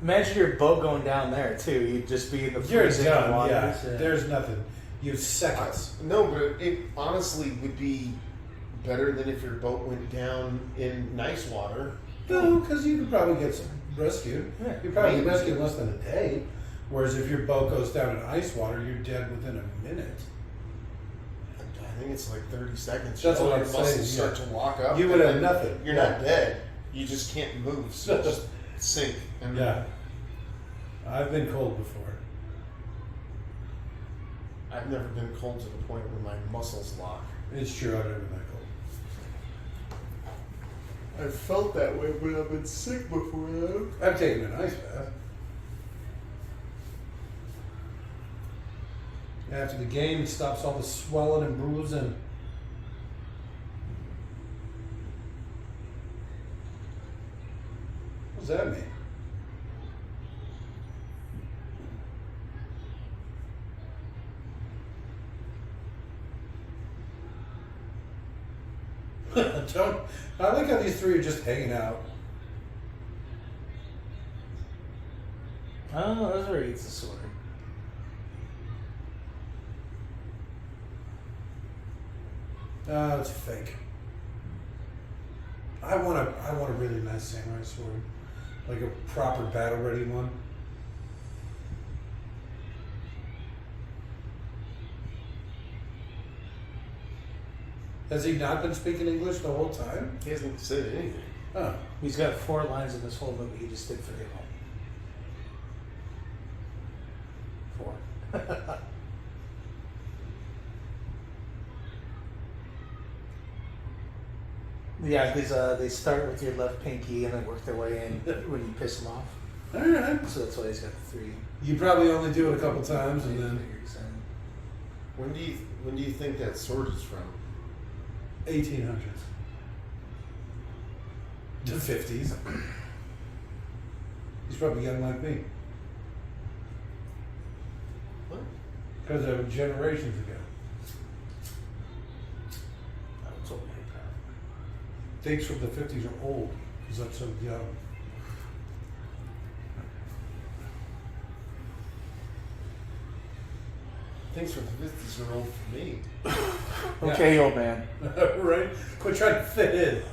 Imagine your boat going down there too. You'd just be in the You're freezing done. waters. Yeah. There's nothing. You have seconds. No, but it honestly would be better than if your boat went down in nice water. No, because you could probably get some rescued. Yeah. You probably get Maybe. rescued in less than a day. Whereas if your boat goes down in ice water, you're dead within a minute. I think it's like 30 seconds. That's what Your I'm muscles saying, start yeah. to lock up. You would and have then nothing. You're Yeah. not dead. You just can't move. So just sink. And Yeah. I've been cold before. I've never been cold to the point where my muscles lock. It's true, I've never been that cold. I've felt that way, but I've been sick before though. I've taken an ice bath. After the game, it stops all the swelling and bruising. does that mean? Don't. I like how these three are just hanging out. Oh, that's where he eats the sword. It's fake. I want a really nice samurai sword, like a proper battle ready one. Has he not been speaking English the whole time? He hasn't said anything. Oh. He's got 4 lines in this whole movie. He just did 3 of them. 4. Yeah, because they start with your left pinky and then work their way in when you piss them off. All right. So that's why he's got the 3. You probably only do it a couple times and then fingers in. When do you think that sword is from? 1800s. The 50s. He's probably young like me. What? Because they were generations ago. I was only Dates from the 50s are old because I'm so young. Things from the 50s are old for me. Okay, old man. Right? Quit trying to fit in.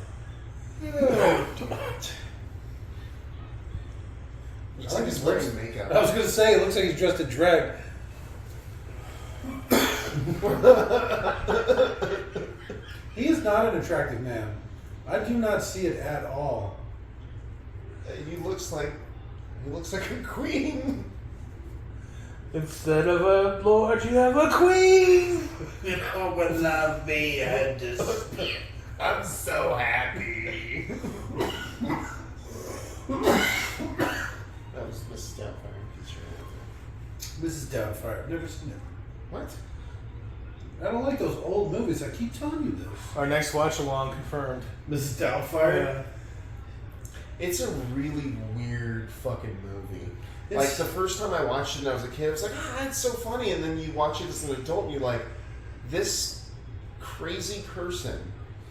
Looks like he's wearing makeup. I was going to say, it looks like he's dressed in drag. He is not an attractive man. I do not see it at all. He looks like a queen. Instead of a lord, you have a queen. You know, but love me and just... I'm so happy. That was Mrs. Doubtfire. Mrs. Doubtfire. I've never seen it. What? I don't like those old movies. I keep telling you this. Our next watch along confirmed. Mrs. Doubtfire? Yeah. It's a really weird fucking movie. It's- Like the first time I watched it when I was a kid, I was like, it's so funny. And then you watch it as an adult and you're like, this crazy person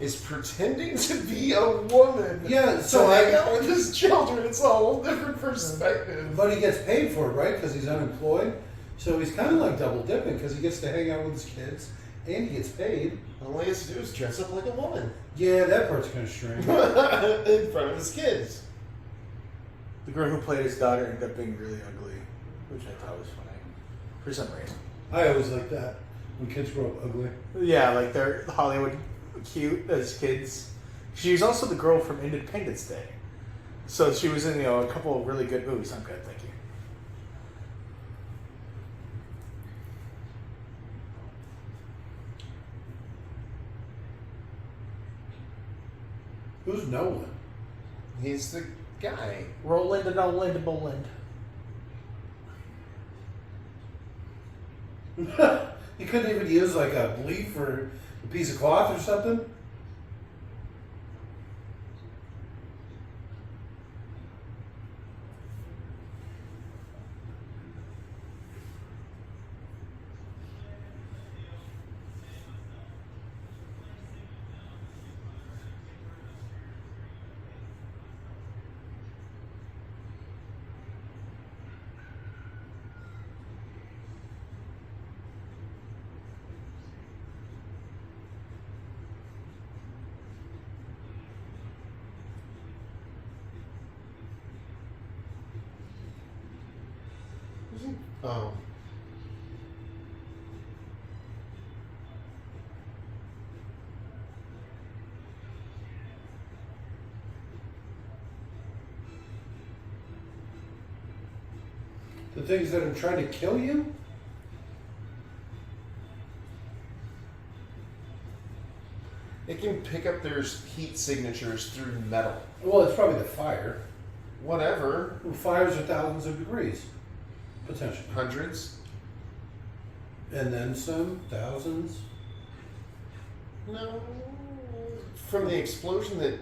is pretending to be a woman. Yeah, So hang out with his children. It's a whole different perspective. But he gets paid for it, right? Because he's unemployed. So he's kind of like double dipping because he gets to hang out with his kids and he gets paid. All he has to do is dress up like a woman Yeah, that part's going to shrink. in front of his kids. The girl who played his daughter ended up being really ugly, which I thought was funny for some reason. I always like that when kids grow up ugly. Yeah, like they're Hollywood cute as kids. She was also the girl from Independence Day, so she was in a couple of really good movies. I'm good, thank you. Who's Nolan? He's the guy. Roland and Oland and Boland. You couldn't even use like a leaf or a piece of cloth or something? Oh. The things that are trying to kill you? It can pick up their heat signatures through metal. Well, it's probably the fire. Whatever. Well, fires are thousands of degrees, potentially. Hundreds? And then some, thousands. No. From the explosion that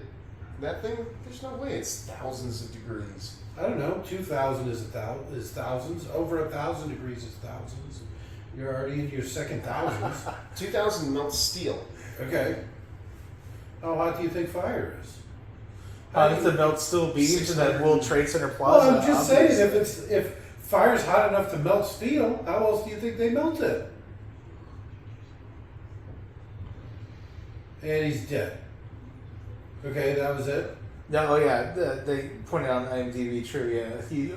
that thing, there's no way it's thousands of degrees. I don't know. 2,000 is thousands. Over 1,000 degrees is thousands. You're already into your second thousands. 2,000 melts steel. Okay. How hot do you think fire is? If the melt still beams in that World Trade Center plaza. Well, I'm just saying, if fire's hot enough to melt steel, how else do you think they melt it? And he's dead. Okay, that was it. No, oh yeah, they pointed out on IMDb trivia. He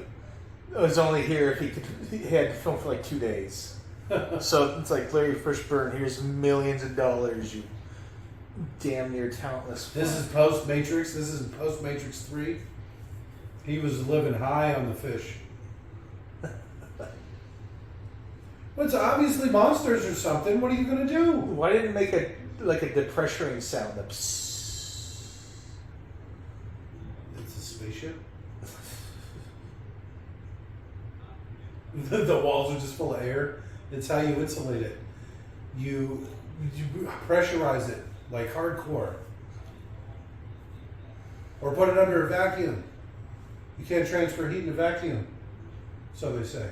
was only here if he had to film for like 2 days. So it's like Larry Fishburne. Here's millions of dollars. You damn near talentless. This is post Matrix. This is post Matrix 3. He was living high on the fish. Well, it's obviously monsters or something. What are you gonna do? Why didn't it make a depressuring sound? It's a spaceship. The walls are just full of air. It's how you insulate it. You pressurize it like hardcore. Or put it under a vacuum. You can't transfer heat in a vacuum. So they say.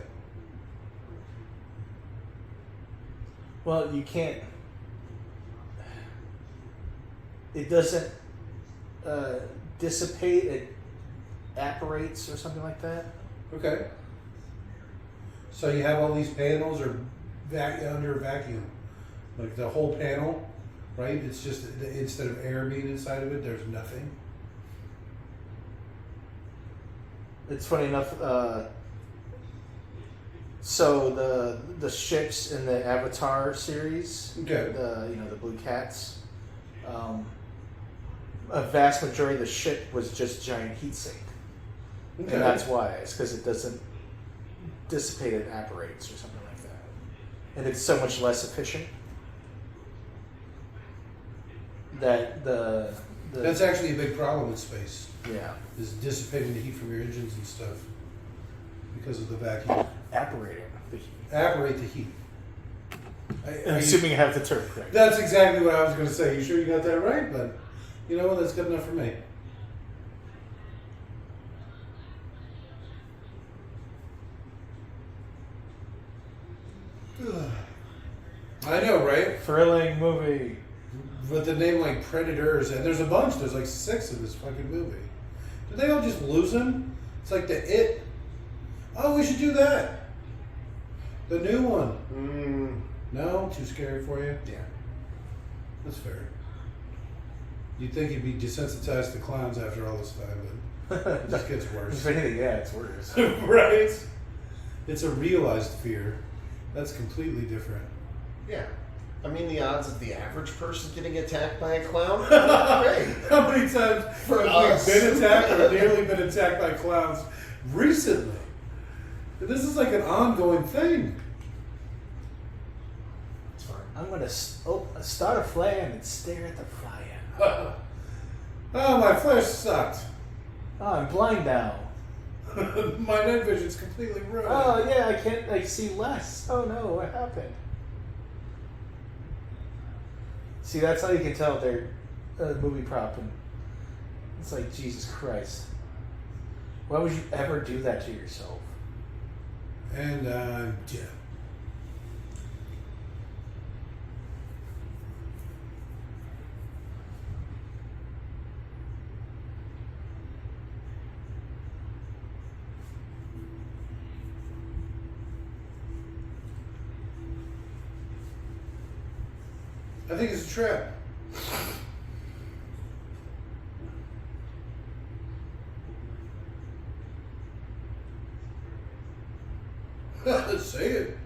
Well, you can't. It doesn't dissipate. It apparates or something like that. Okay. So you have all these panels or under a vacuum. Like the whole panel, right? It's just instead of air being inside of it, there's nothing. It's funny enough. So the ships in the Avatar series, Okay. the blue cats, a vast majority of the ship was just giant heat sink, Okay. and that's why. It's because it doesn't dissipate; it apparates or something like that, and it's so much less efficient that the That's actually a big problem in space. yeah Is dissipating the heat from your engines and stuff because of the vacuum. apparating the heat. Apparate the heat. I'm assuming I have the term correct. That's exactly what I was going to say. You sure you got that right? But you know what? That's good enough for me. I know, right? Thrilling movie. With the name like Predators, and there's a bunch. There's like 6 in this fucking movie. Did they all just lose them? It's like the It. Oh, we should do that. The new one. No, too scary for you. Yeah. That's fair. You'd think you'd be desensitized to clowns after all this time, but it just gets worse. If anything, yeah, it's worse. Right? It's a realized fear. That's completely different. Yeah. I mean, the odds of the average person getting attacked by a clown are great. How many times For have us. we been attacked or nearly been attacked by clowns recently? This is like an ongoing thing. It's fine. I'm gonna start a flame and stare at the fire. Oh, my flesh sucked. Oh, I'm blind now. My night vision's completely ruined. Oh yeah, I can't see less. Oh no, what happened? See, that's how you can tell they're a movie prop. And it's like, Jesus Christ. Why would you ever do that to yourself? And, yeah. I think it's a trap. Say it.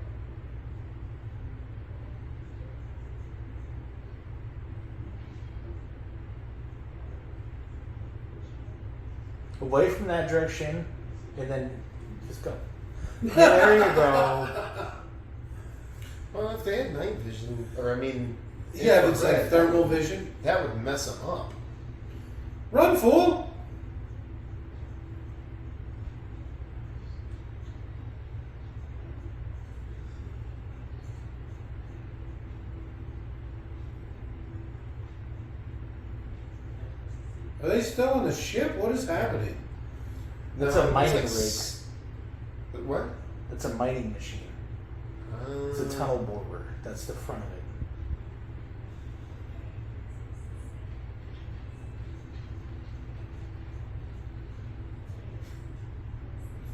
Away from that direction, and then just go. There you go. Well, if they had night vision, or I mean, Yeah, if it's like infrared, thermal vision. that would mess them up. Run, fool! Are they still on the ship? What is happening? That's No, a mining rig. it's what? That's a mining machine. It's a tunnel borer. That's the front of it.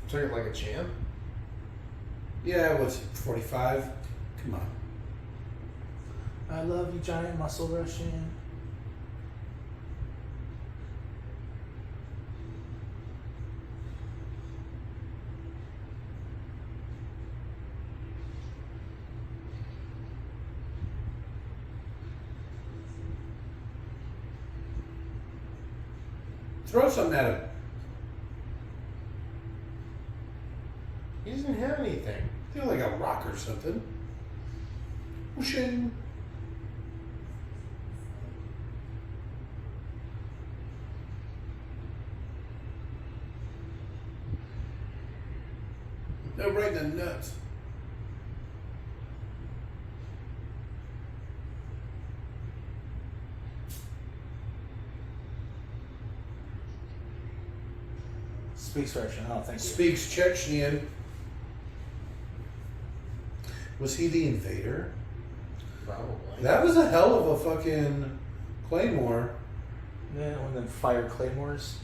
Treating like a champ. Yeah, what's it, 45? Come on. I love you, giant muscle Russian. Throw something at him. He doesn't have anything. Throw like a rock or something. Whooshing. No, right in the nuts. Speaks Russian. Oh, thank you. Speaks Chechenian. Was he the invader? Probably. That was a hell of a fucking claymore. Yeah, and then fire claymores.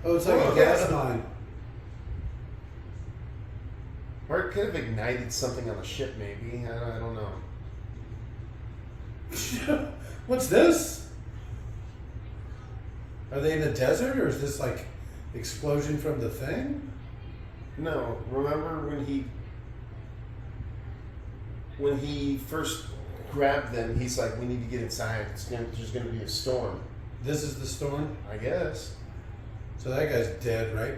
Oh, it's like a gas mine. Or it could have ignited something on the ship, maybe. I don't know. What's this? Are they in the desert, or is this like explosion from the thing? No, remember when he first grabbed them, he's like, "We need to get inside. There's going to be a storm." This is the storm. I guess. So that guy's dead, right?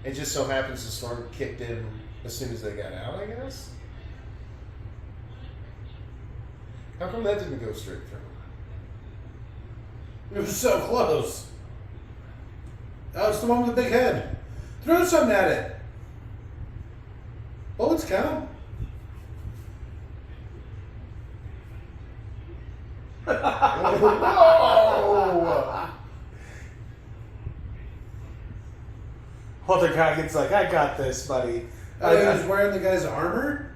It just so happens the storm kicked in as soon as they got out, I guess. How come that didn't go straight through? It was so close. That was the one with the big head. Throw something at it. Bullets count. Whoa! Walton Goggins like, I got this, buddy. Oh, he was wearing the guy's armor?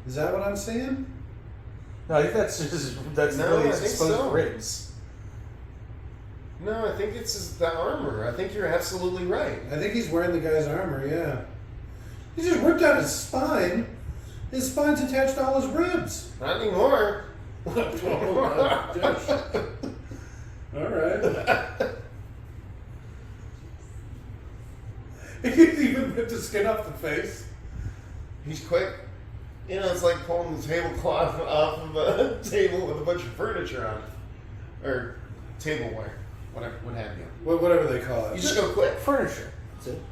Is that what I'm seeing? No, I think that's No, really I his think exposed so. ribs. No, I think it's the armor. I think you're absolutely right. I think he's wearing the guy's armor, yeah. He just ripped out his spine. His spine's attached to all his ribs. Not anymore. Alright. He even ripped the skin off the face. He's quick. You know, it's like pulling the tablecloth off of a table with a bunch of furniture on it. Or tableware. Whatever, what have you. Whatever they call it. You just go quick. Furniture. That's it.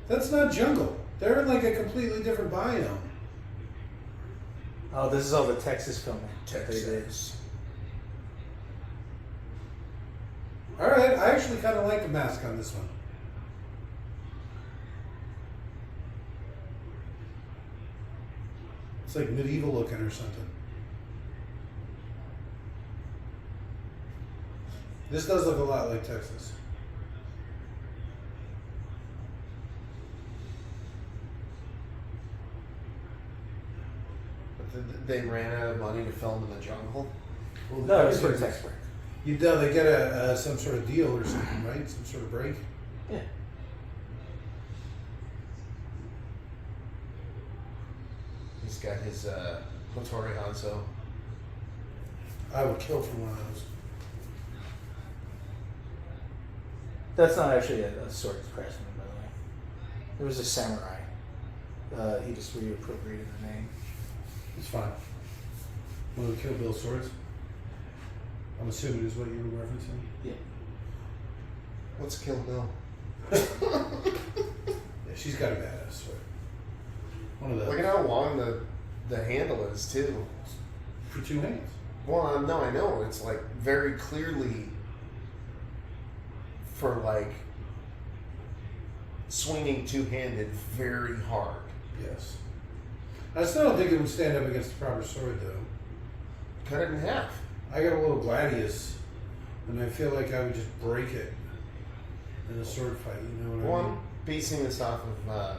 That's not jungle. They're in like a completely different biome. Oh, this is all the Texas filming that they did. Alright, I actually kind of like the mask on this one. It's like medieval looking or something. This does look a lot like Texas. But they ran out of money to film in the jungle. Well, No, it's for text break. You know, they get a some sort of deal or something, right? Some sort of break. Yeah. He's got his Hattori Hanzo. I would kill for one of those. That's not actually a sword craftsman, by the way. It was a samurai. He just reappropriated the name. It's fine. One of the Kill Bill swords. I'm assuming is what you were referencing. Yeah. What's Kill Bill? Yeah, she's got a badass sword. One of those. Look at how long the handle is, too. For two hands. Well, no, I know. It's like very clearly for like swinging two-handed very hard. Yes. I still don't think it would stand up against the proper sword, though. Cut it in half. I got a little gladius, and I feel like I would just break it in a sword fight. You know what I Well, mean? I'm basing this off of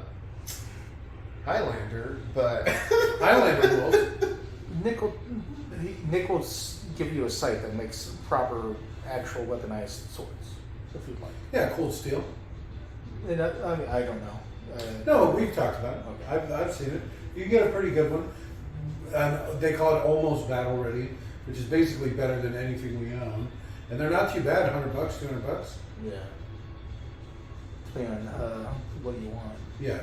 Highlander, but Highlander rules. Nick will give you a sight that makes proper, actual weaponized swords, if you'd like. Yeah, cold steel. And I mean, I don't know. No, we've talked about it. Okay. I've seen it. You get a pretty good one. They call it almost battle ready, which is basically better than anything we own. And they're not too bad. $100, $200. Yeah. Depending on what you want. Yeah.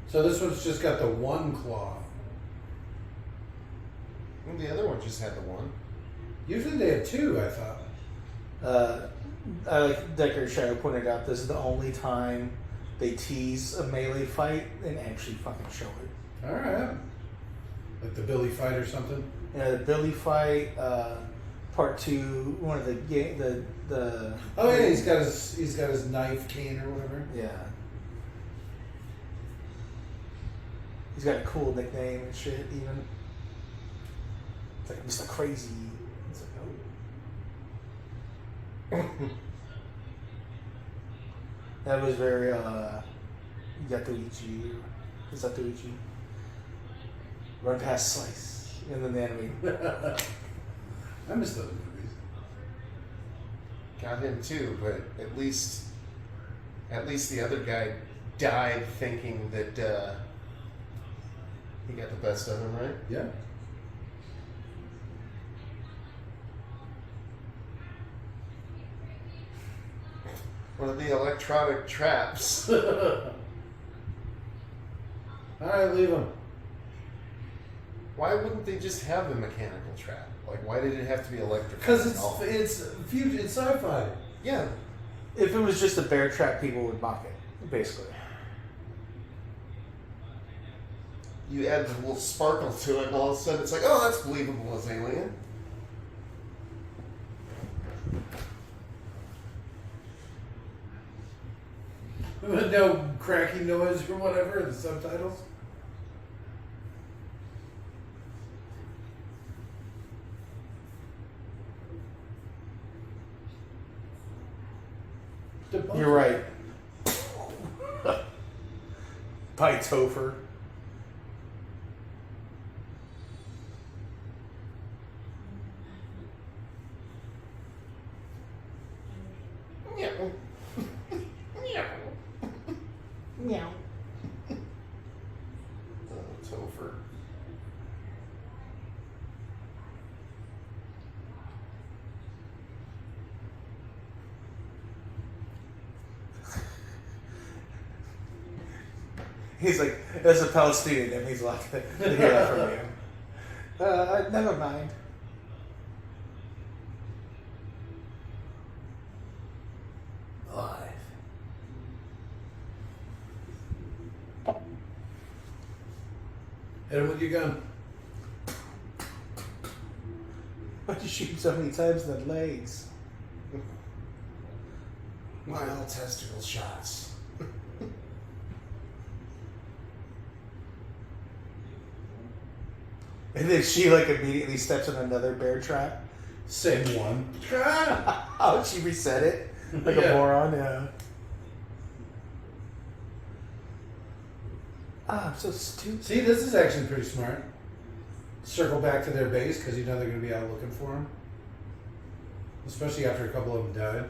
So this one's just got the one claw. the other one just had the one. Usually they have two, I thought. Like Decker Shadow pointed out, this is the only time they tease a melee fight and actually fucking show it. All right. Like the Billy fight or something. Yeah, the Billy fight, part 2, one of the Oh yeah, he's got his knife cane or whatever. yeah. He's got a cool nickname and shit even. It's like Mr. Crazy. It's like, oh. That was very Yatoichi. Is Yatoichi? Run past Slice. And then the enemy. I miss those movies. Got him too, but at least the other guy died thinking that he got the best of him, right? Yeah. One of the electronic traps. All right, leave him. Why wouldn't they just have the mechanical trap? Like, why did it have to be electric? Because it's future, it's sci-fi. Yeah. If it was just a bear trap, people would mock it, basically. You add the little sparkle to it, and all of a sudden it's like, oh, that's believable as Alien. No cracking noise or whatever in the subtitles. You're right. By Topher. Yeah. Yeah. Meow. Oh, Topher. He's like, as a Palestinian, and he's like, to hear that from you. Never mind. Live. Hit him with your gun. Why'd you shoot so many times in the legs? Mild testicle shots. And then she like immediately steps in another bear trap. Same one. Oh, she reset it like a Yeah. moron. Yeah. Ah, I'm so stupid. See, this is actually pretty smart. Circle back to their base because you know they're going to be out looking for them. Especially after a couple of them died.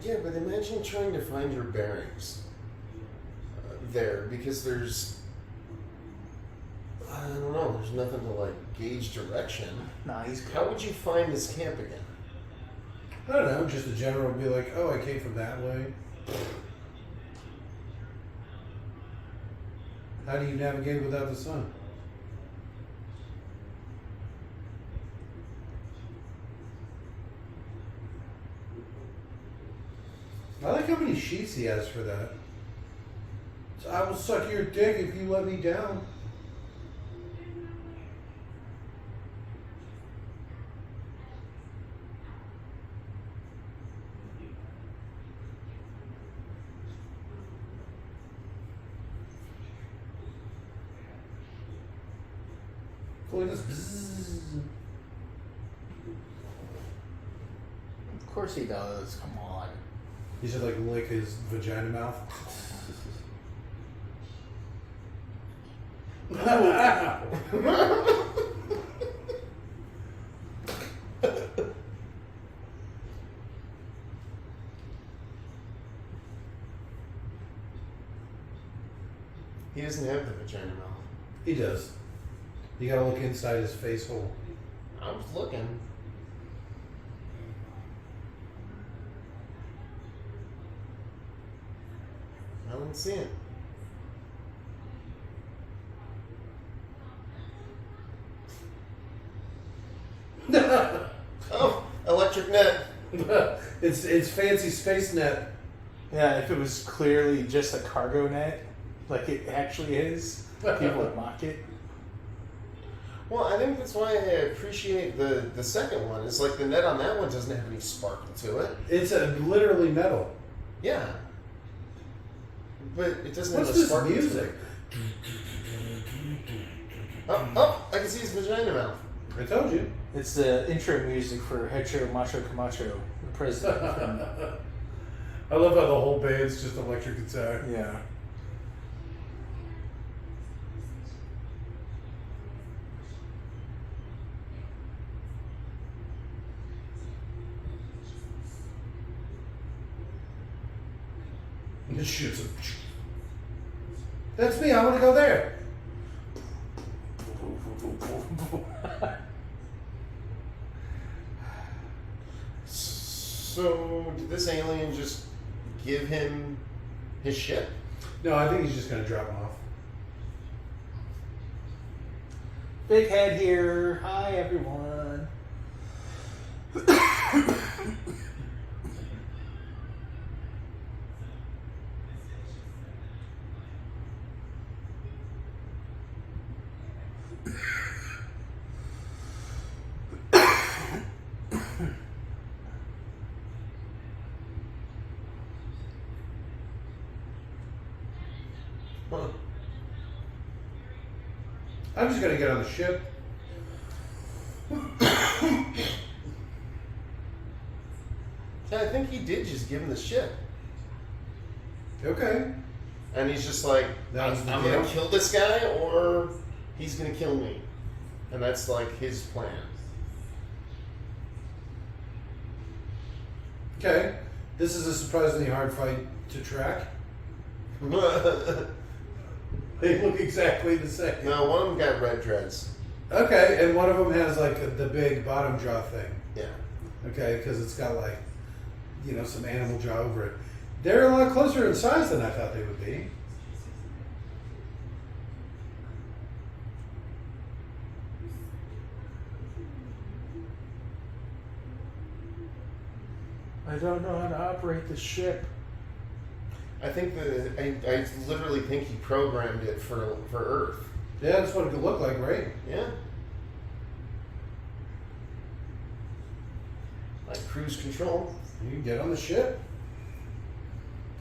Yeah, but imagine trying to find your bearings there, because there's, I don't know, there's nothing to like gauge direction. Nah, he's How would you find this camp again? I don't know, just the general would be like, oh, I came from that way. How do you navigate without the sun? I like how many sheets he has for that. I will suck your dick if you let me down. Well, he does bzzz. Of course he does. Come on. He should like lick his vagina mouth. He doesn't have the vagina mouth. He does. You gotta look inside his face hole. I was looking. I didn't see it. Oh, electric net. It's fancy space net. Yeah, if it was clearly just a cargo net, like it actually is, people would mock it. Well, I think that's why I appreciate the second one. It's like the net on that one doesn't have any sparkle to it. It's literally metal. Yeah. But it doesn't What's have a this sparkle to music? it. Oh, I can see his vagina mouth. I told you. It's the intro music for Hecho Macho Camacho, the president. I love how the whole band's just electric guitar. Yeah. And it shoots him. That's me. I want to go there. So, did this alien just give him his ship? No, I think he's just gonna drop him off. Big head here. Hi, everyone. Huh. I'm just gonna get on the ship. Yeah, I think he did just give him the ship. Okay. And he's just like, That was I'm the going deal? to kill this guy or he's going to kill me. And that's like his plan. Okay. This is a surprisingly hard fight to track. They look exactly the same. No, one of them got red dreads. Okay, and one of them has like the big bottom jaw thing. Yeah. Okay, because it's got like, you know, some animal jaw over it. They're a lot closer in size than I thought they would be. I don't know how to operate the ship. I think I literally think he programmed it for Earth. Yeah, that's what it could look like, right? Yeah. Like cruise control. You can get on the ship.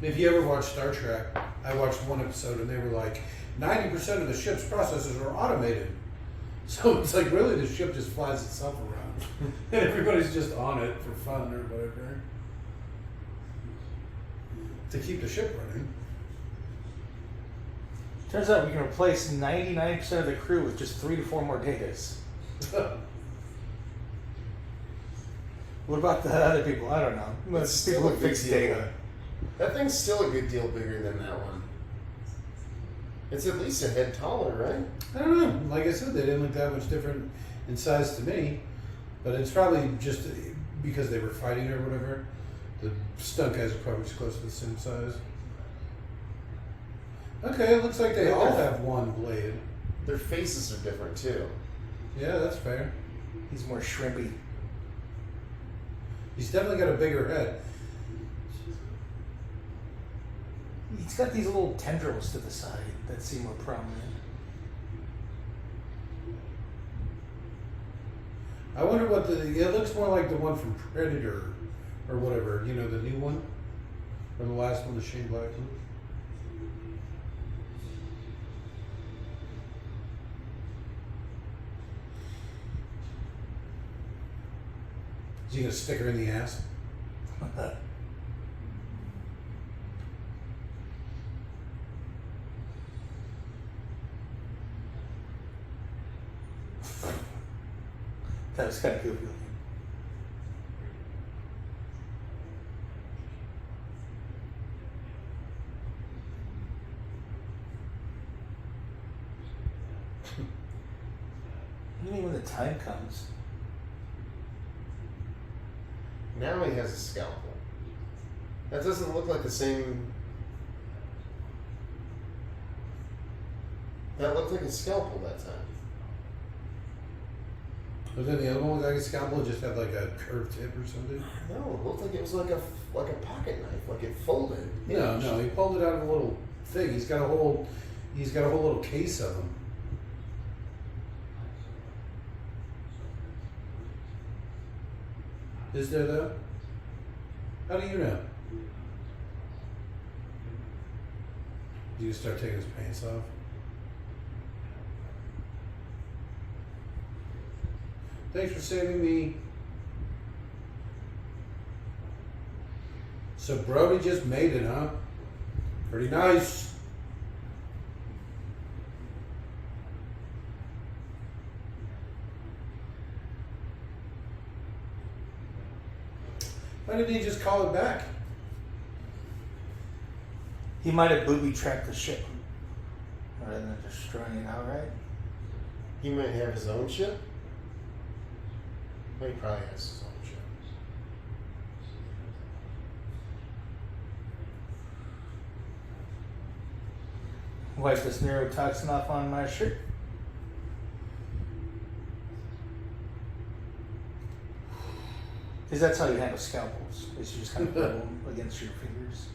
If you ever watch Star Trek, I watched one episode and they were like, 90% of the ship's processes are automated. So it's like really the ship just flies itself around. And everybody's just on it for fun or whatever. To keep the ship running. Turns out we can replace 99% of the crew with just 3 to 4 more datas. What about the other people? I don't know. It's Most people still a who big fix deal. data. That thing's still a good deal bigger than that one. It's at least a head taller, right? I don't know. Like I said, they didn't look that much different in size to me. But it's probably just because they were fighting or whatever. The stunt guys are probably just close to the same size. Okay, it looks like they all have one blade. Their faces are different too. Yeah, that's fair. He's more shrimpy. He's definitely got a bigger head. He's got these little tendrils to the side that seem more prominent. I wonder what it looks more like the one from Predator or whatever, you know, the new one? Or the last one, the Shane Black one? Is he gonna stick her in the ass? That was kind of goofy looking. You mean when the time comes? Now he has a scalpel. That doesn't look like the same. That looked like a scalpel that time. But then the other one was like a scalpel, just had like a curved tip or something. No, it looked like it was like a pocket knife, like it folded. No, he pulled it out of a little thing. He's got a whole little case of them. Is there though? How do you know? Do you start taking his pants off? Thanks for saving me. So Brody just made it, huh? Pretty nice. Why didn't he just call it back? He might have booby-trapped the ship rather than destroying it outright. He might have his own ship. Well, he probably has his own ship. Wipe this neurotoxin off on my shirt. Because that's how you handle scalpels. Is you just kind of rub them against your fingers.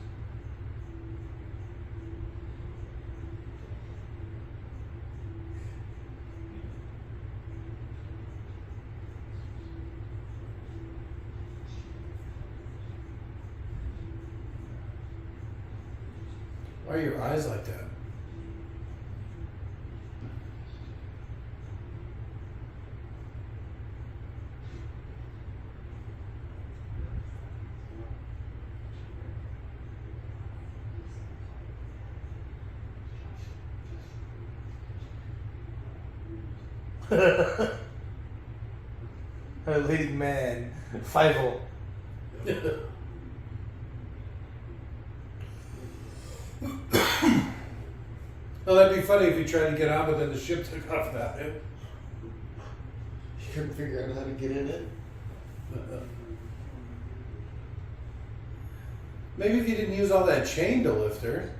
Why are your eyes like that? A leading man, 5-0. Well, that'd be funny if he tried to get on, but then the ship took off without him. He couldn't figure out how to get in it. Maybe if you didn't use all that chain to lift her.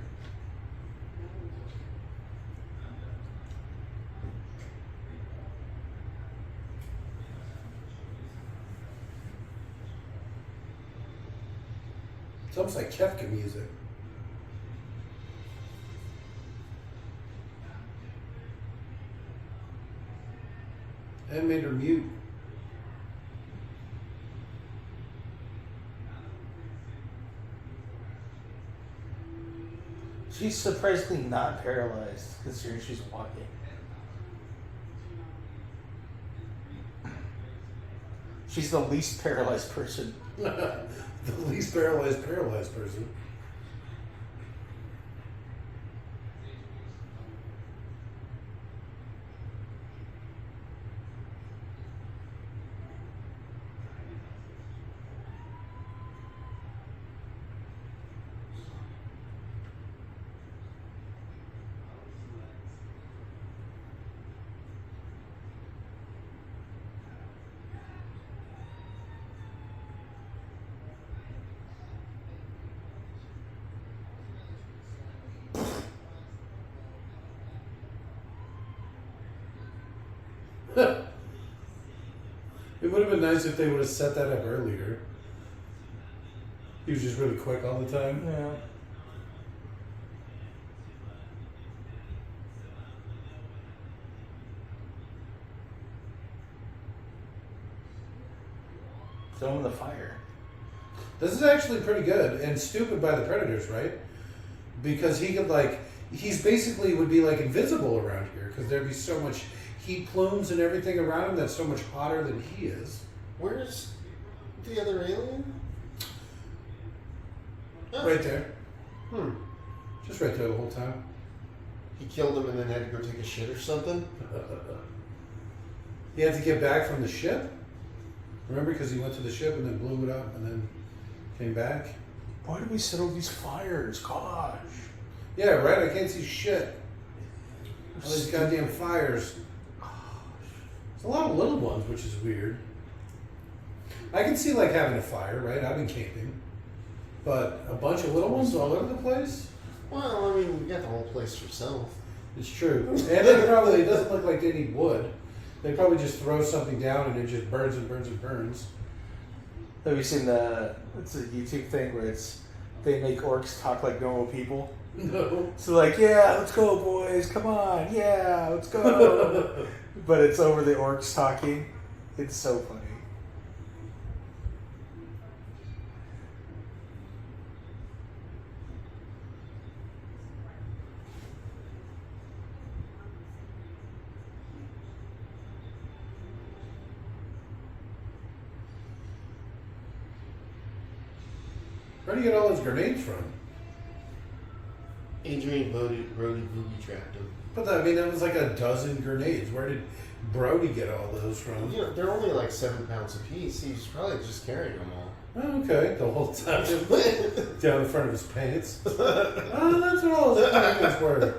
It's almost like Kefka music. And made her mute. She's surprisingly not paralyzed, considering she's walking. She's the least paralyzed person. The least paralyzed person. It would have been nice if they would have set that up earlier. He was just really quick all the time. Yeah. Throw him in the fire. This is actually pretty good and stupid by the Predators, right? Because he could he's basically would be like invisible around here because there'd be so much heat plumes and everything around him that's so much hotter than he is. Where's the other alien? Oh. Right there. Hmm. Just right there the whole time. He killed him and then had to go take a shit or something? He had to get back from the ship. Remember, because he went to the ship and then blew it up and then came back. Why do we set all these fires? Gosh. Yeah, right. I can't see shit. All these goddamn fires. There's a lot of little ones, which is weird. I can see like having a fire, right? I've been camping, but a bunch of little ones all over the place. Well, I mean, you got the whole place to yourself. It's true, and it doesn't look like they need wood. They probably just throw something down and it just burns and burns and burns. Have you seen it's a YouTube thing where they make orcs talk like normal people? No. So like, yeah, let's go, boys, come on, yeah, let's go. But it's over the orcs talking. It's so funny. Where do you get all those grenades from? Adrien Brody booby trapped him. But I mean, that was like a dozen grenades. Where did Brody get all those from? You know, they're only like 7 pounds apiece. He's probably just carrying them all. Oh, okay, the whole time down the front of his pants. Oh, that's what all those grenades were.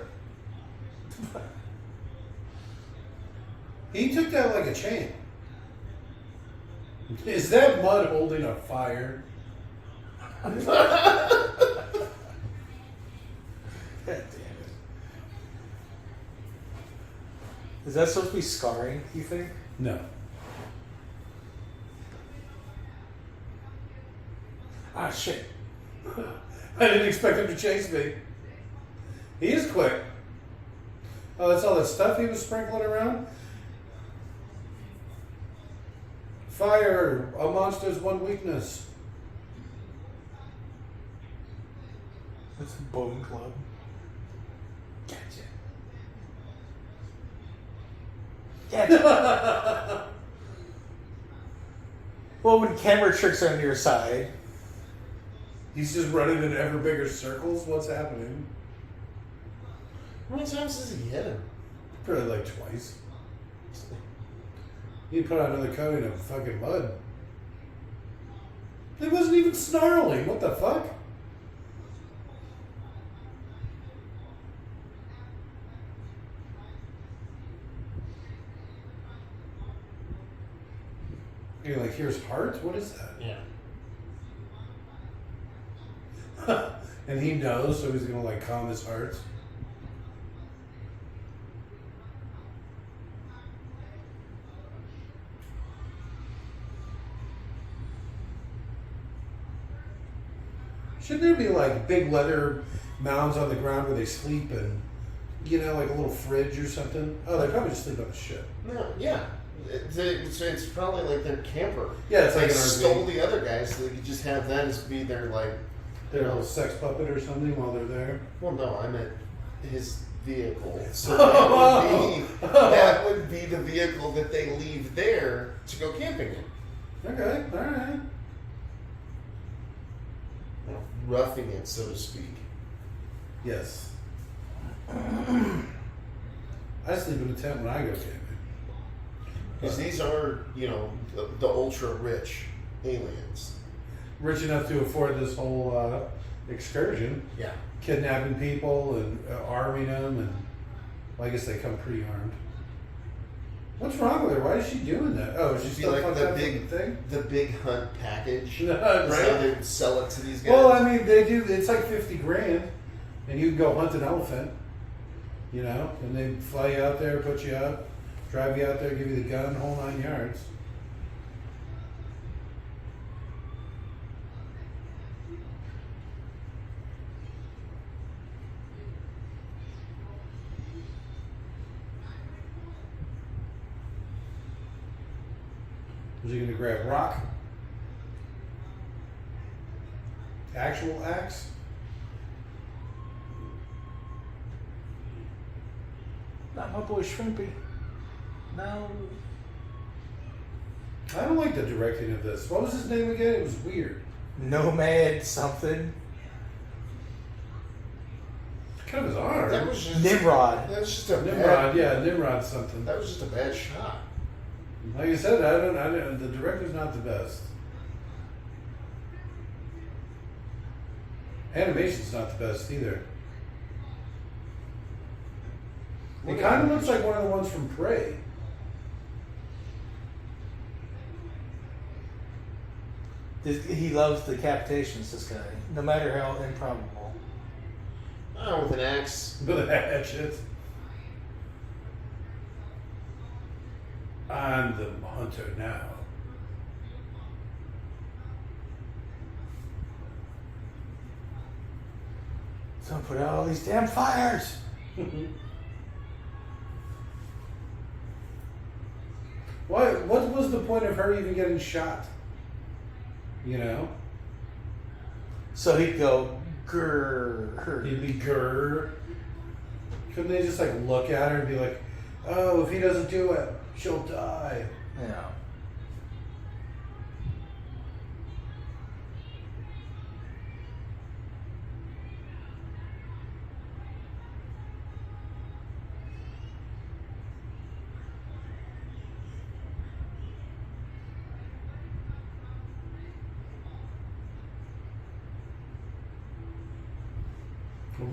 He took that like a champ. Is that mud holding a fire? God damn it. Is that supposed to be scarring, you think? No. Ah, shit. I didn't expect him to chase me. He is quick. Oh, that's all that stuff he was sprinkling around? Fire, a monster's one weakness. That's a Bone Club. Gotcha. Gotcha. Well, when camera tricks are on your side. He's just running in ever bigger circles. What's happening? How many times does he hit him? Probably like twice. He put on another coating of fucking mud. He wasn't even snarling. What the fuck? You're like, here's heart? What is that? Yeah. And he knows, so he's gonna like calm his heart. Shouldn't there be like big leather mounds on the ground where they sleep and, you know, like a little fridge or something? Oh, they probably just sleep on the ship. No, yeah. It's probably like their camper. Yeah, it's like They an RV. stole the other guys so they could just have that as be their like. Their little sex puppet or something while they're there. Well, no, I meant his vehicle. So that would be the vehicle that they leave there to go camping in. Okay, alright. You know, roughing it, so to speak. Yes. I sleep in a tent when I go camping. Because these are, you know, the ultra rich aliens. Rich enough to afford this whole excursion. Yeah. Kidnapping people and arming them, and well, I guess they come pre-armed. What's wrong with her? Why is she doing that? Oh, she's Be still like fucked the up big with the thing? the big hunt package. Right. So they would sell it to these guys. Well, I mean, they do. It's like $50,000, and you can go hunt an elephant. You know, and they fly you out there, put you up, drive you out there, give you the gun, whole 9 yards. Was he going to grab rock? Actual axe? Not my boy Shrimpy. No. I don't like the directing of this. What was his name again? It was weird. Nomad something. Kind of his arm. That was just Nimrod. That was just a Nimrod, bad. yeah, Nimrod something. That was just a bad shot. Like I said, I don't. The director's not the best. Animation's not the best either. It kind of looks like one of the ones from Prey. He loves decapitations, this guy. No matter how improbable. Oh, with an axe. With a hatchet. I'm the hunter now. Someone put out all these damn fires! What was the point of her even getting shot? You know? So he'd go, grrr. He'd be grrr. Couldn't they just like look at her and be like, oh, if he doesn't do it, she'll die. Yeah.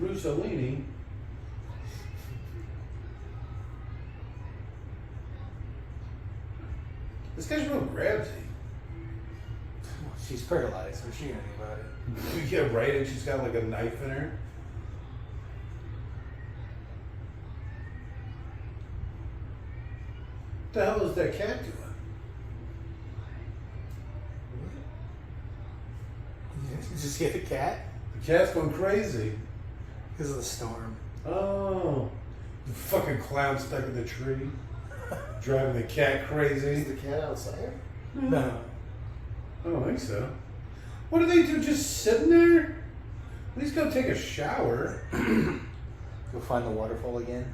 Mussolini. This guy's real grabsy. She's paralyzed. What's she gonna do about it? Yeah, right, and she's got like a knife in her. What the hell is that cat doing? You just get a cat? The cat's going crazy. Because of the storm. Oh, the fucking clown stuck in the tree, driving the cat Is crazy. the cat outside? No. I don't think so. What do they do? Just sitting there? At least go take a shower. Go find the waterfall again.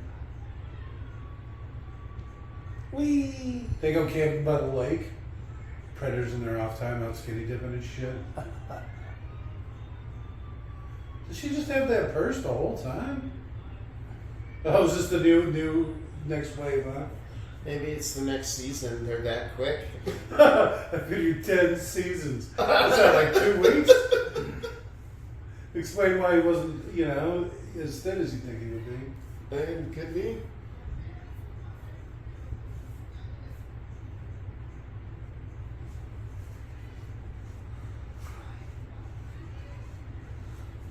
Whee! They go camping by the lake. Predators in their off time out skinny dipping and shit. Does she just have that purse the whole time? Oh, is this the new next wave, huh? Maybe it's the next season. They're that quick. I figured 10 seasons. Is that like 2 weeks? Explain why he wasn't, as thin as you think he would be. It could be.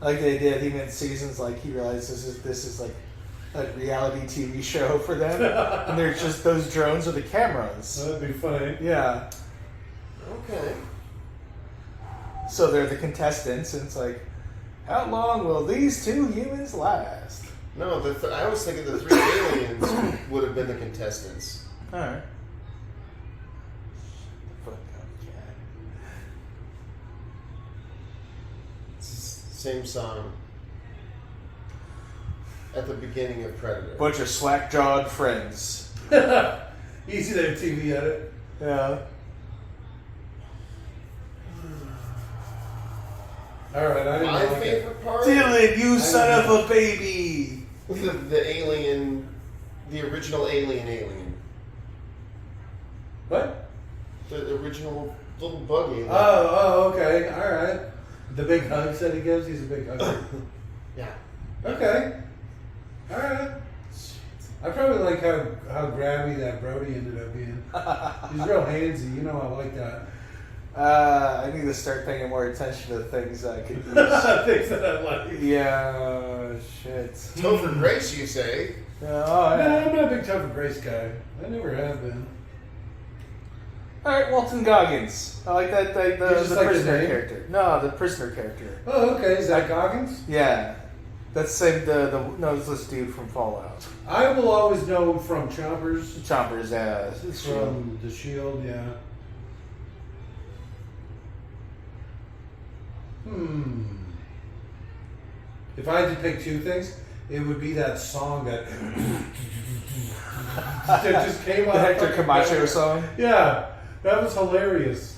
I like the idea that he meant seasons, like he realized this is like a reality TV show for them, and they're just those drones are the cameras. That'd be funny. Yeah. Okay. So they're the contestants, and it's like, how long will these two humans last? No, I was thinking the 3 aliens would have been the contestants. All right. Fuck up, cat. Same song. At the beginning of Predator. Bunch of slack-jawed friends. Easy there, TV edit. Yeah. Alright, I didn't My like it. favorite part? Dylan, you son of a baby! The alien, the original alien. What? The original little bug alien. Oh, okay. Alright. The big hugs that he gives, he's a big hugger. Yeah. Okay. Alright. I probably like how grabby that Brody ended up being. He's real handsy, I like that. I need to start paying more attention to things I could use. Things that I like. Yeah, shit. Topher Grace, you say? Oh, No, yeah. I'm not a big Topher Grace guy. I never have been. Alright, Walton Goggins. I like that, the just like the prisoner name? character. No, the prisoner character. Oh, okay. Is that Goggins? Yeah. That's the same, the noseless dude from Fallout. I will always know him from Choppers. Chomper's ass. From The Shield, yeah. If I had to pick 2 things, it would be that song that that just came out. The Hector fucking Camacho nowhere. song? Yeah. That was hilarious.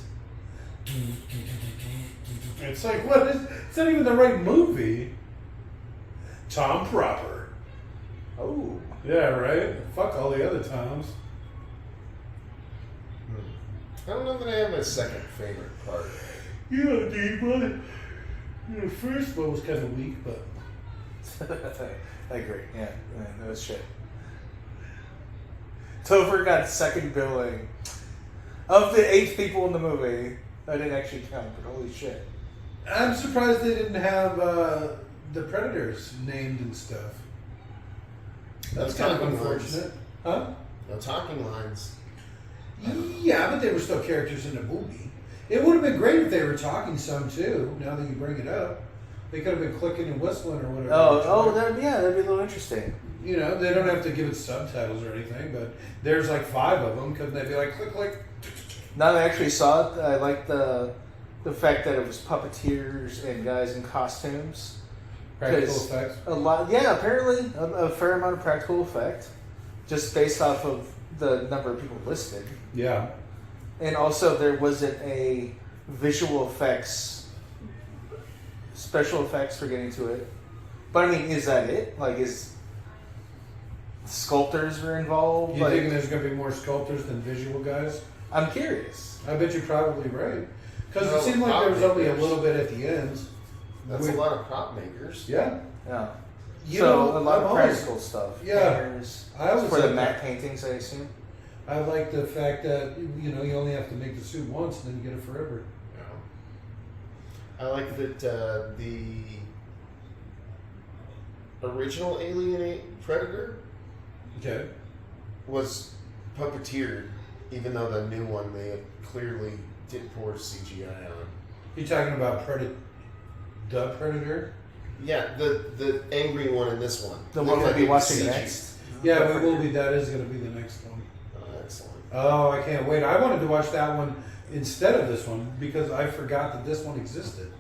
It's like, what is... It's not even the right movie. Tom Proper. Oh. Yeah, right? Fuck all the other Toms. I don't know that I have a second favorite part. You don't need one. The first one was kind of weak, but... I agree. Yeah, that was shit. Topher got second billing. Of the 8 people in the movie, I didn't actually count, but holy shit. I'm surprised they didn't have the Predators named and stuff. That's kind of unfortunate. Huh? No talking lines. Yeah, but they were still characters in the movie. It would have been great if they were talking some too, now that you bring it up. They could have been clicking and whistling or whatever. That'd be a little interesting. You know, they don't have to give it subtitles or anything, but there's like 5 of them. Couldn't they be like, click, click? Now that I actually saw it, I like the fact that it was puppeteers and guys in costumes. Practical effects. A lot, yeah. Apparently, a fair amount of practical effect, just based off of the number of people listed. Yeah. And also, there wasn't a visual effects, special effects for getting to it. But I mean, is that it? Like, is sculptors were involved? You like, think there's going to be more sculptors than visual guys? I'm curious. I bet you're probably right. Because Well, it seemed like prop there was only a makers. little bit at the end. That's a lot of prop makers. Yeah. Yeah. You So know, a lot I'm of always- practical stuff. Yeah. Painters. I always For the like matte that. paintings, I assume. I like the fact that, you know, you only have to make the suit once and then you get it forever. I like that the original Alien Predator Okay. was puppeteered, even though the new one they clearly did pour CGI on. You talking about the Predator? Yeah, the angry one in this one. The They one we'll got be big watching CG. next. Yeah, we will be. That is going to be the next one. Oh, excellent. Oh, I can't wait. I wanted to watch that one instead of this one because I forgot that this one existed.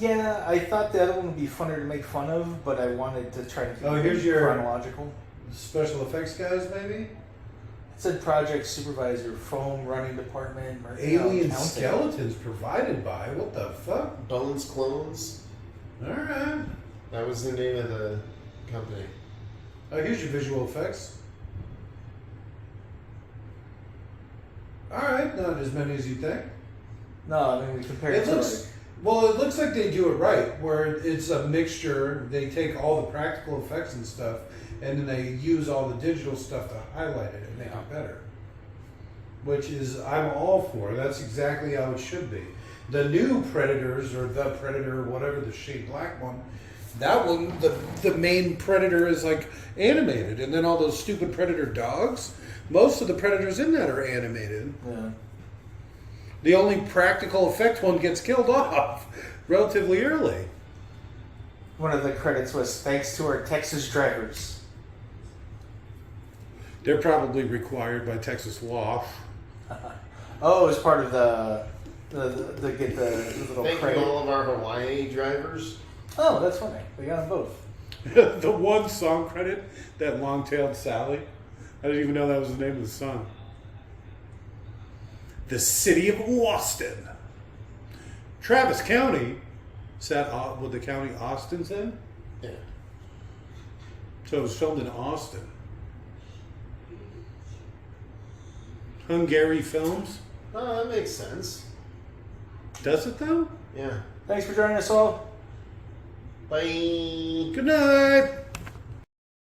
Yeah, I thought the other one would be funner to make fun of, but I wanted to try to keep Oh, it here's your- chronological. Special effects guys, maybe? It said project supervisor, foam running department, Alien accounting. skeletons provided by. What the fuck? Bones Clones. Alright. That was the name of the company. Oh, here's your visual effects. Alright, not as many as you think. No, I mean we compared It to looks well. It looks like they do it right, where it's a mixture. They take all the practical effects and stuff, and then they use all the digital stuff to highlight it and make it better. Which is, I'm all for. That's exactly how it should be. The new Predators, or the Predator, whatever the shade black one, that one, the main Predator is like animated, and then all those stupid Predator dogs. Most of the Predators in that are animated. yeah. The only practical effect one gets killed off relatively early. One of the credits was thanks to our Texas drivers. They're probably required by Texas law. Oh, it was part of the get the little Thank credit. you all of our Hawaii drivers. Oh, that's funny. We got them both. The one song credit, that long-tailed Sally. I didn't even know that was the name of the song. The city of Austin. Travis County. Is that what the county Austin's in? Yeah. So it was filmed in Austin. Hungary Films. Oh, that makes sense. Does it though? Yeah. Thanks for joining us all. Bye. Good night.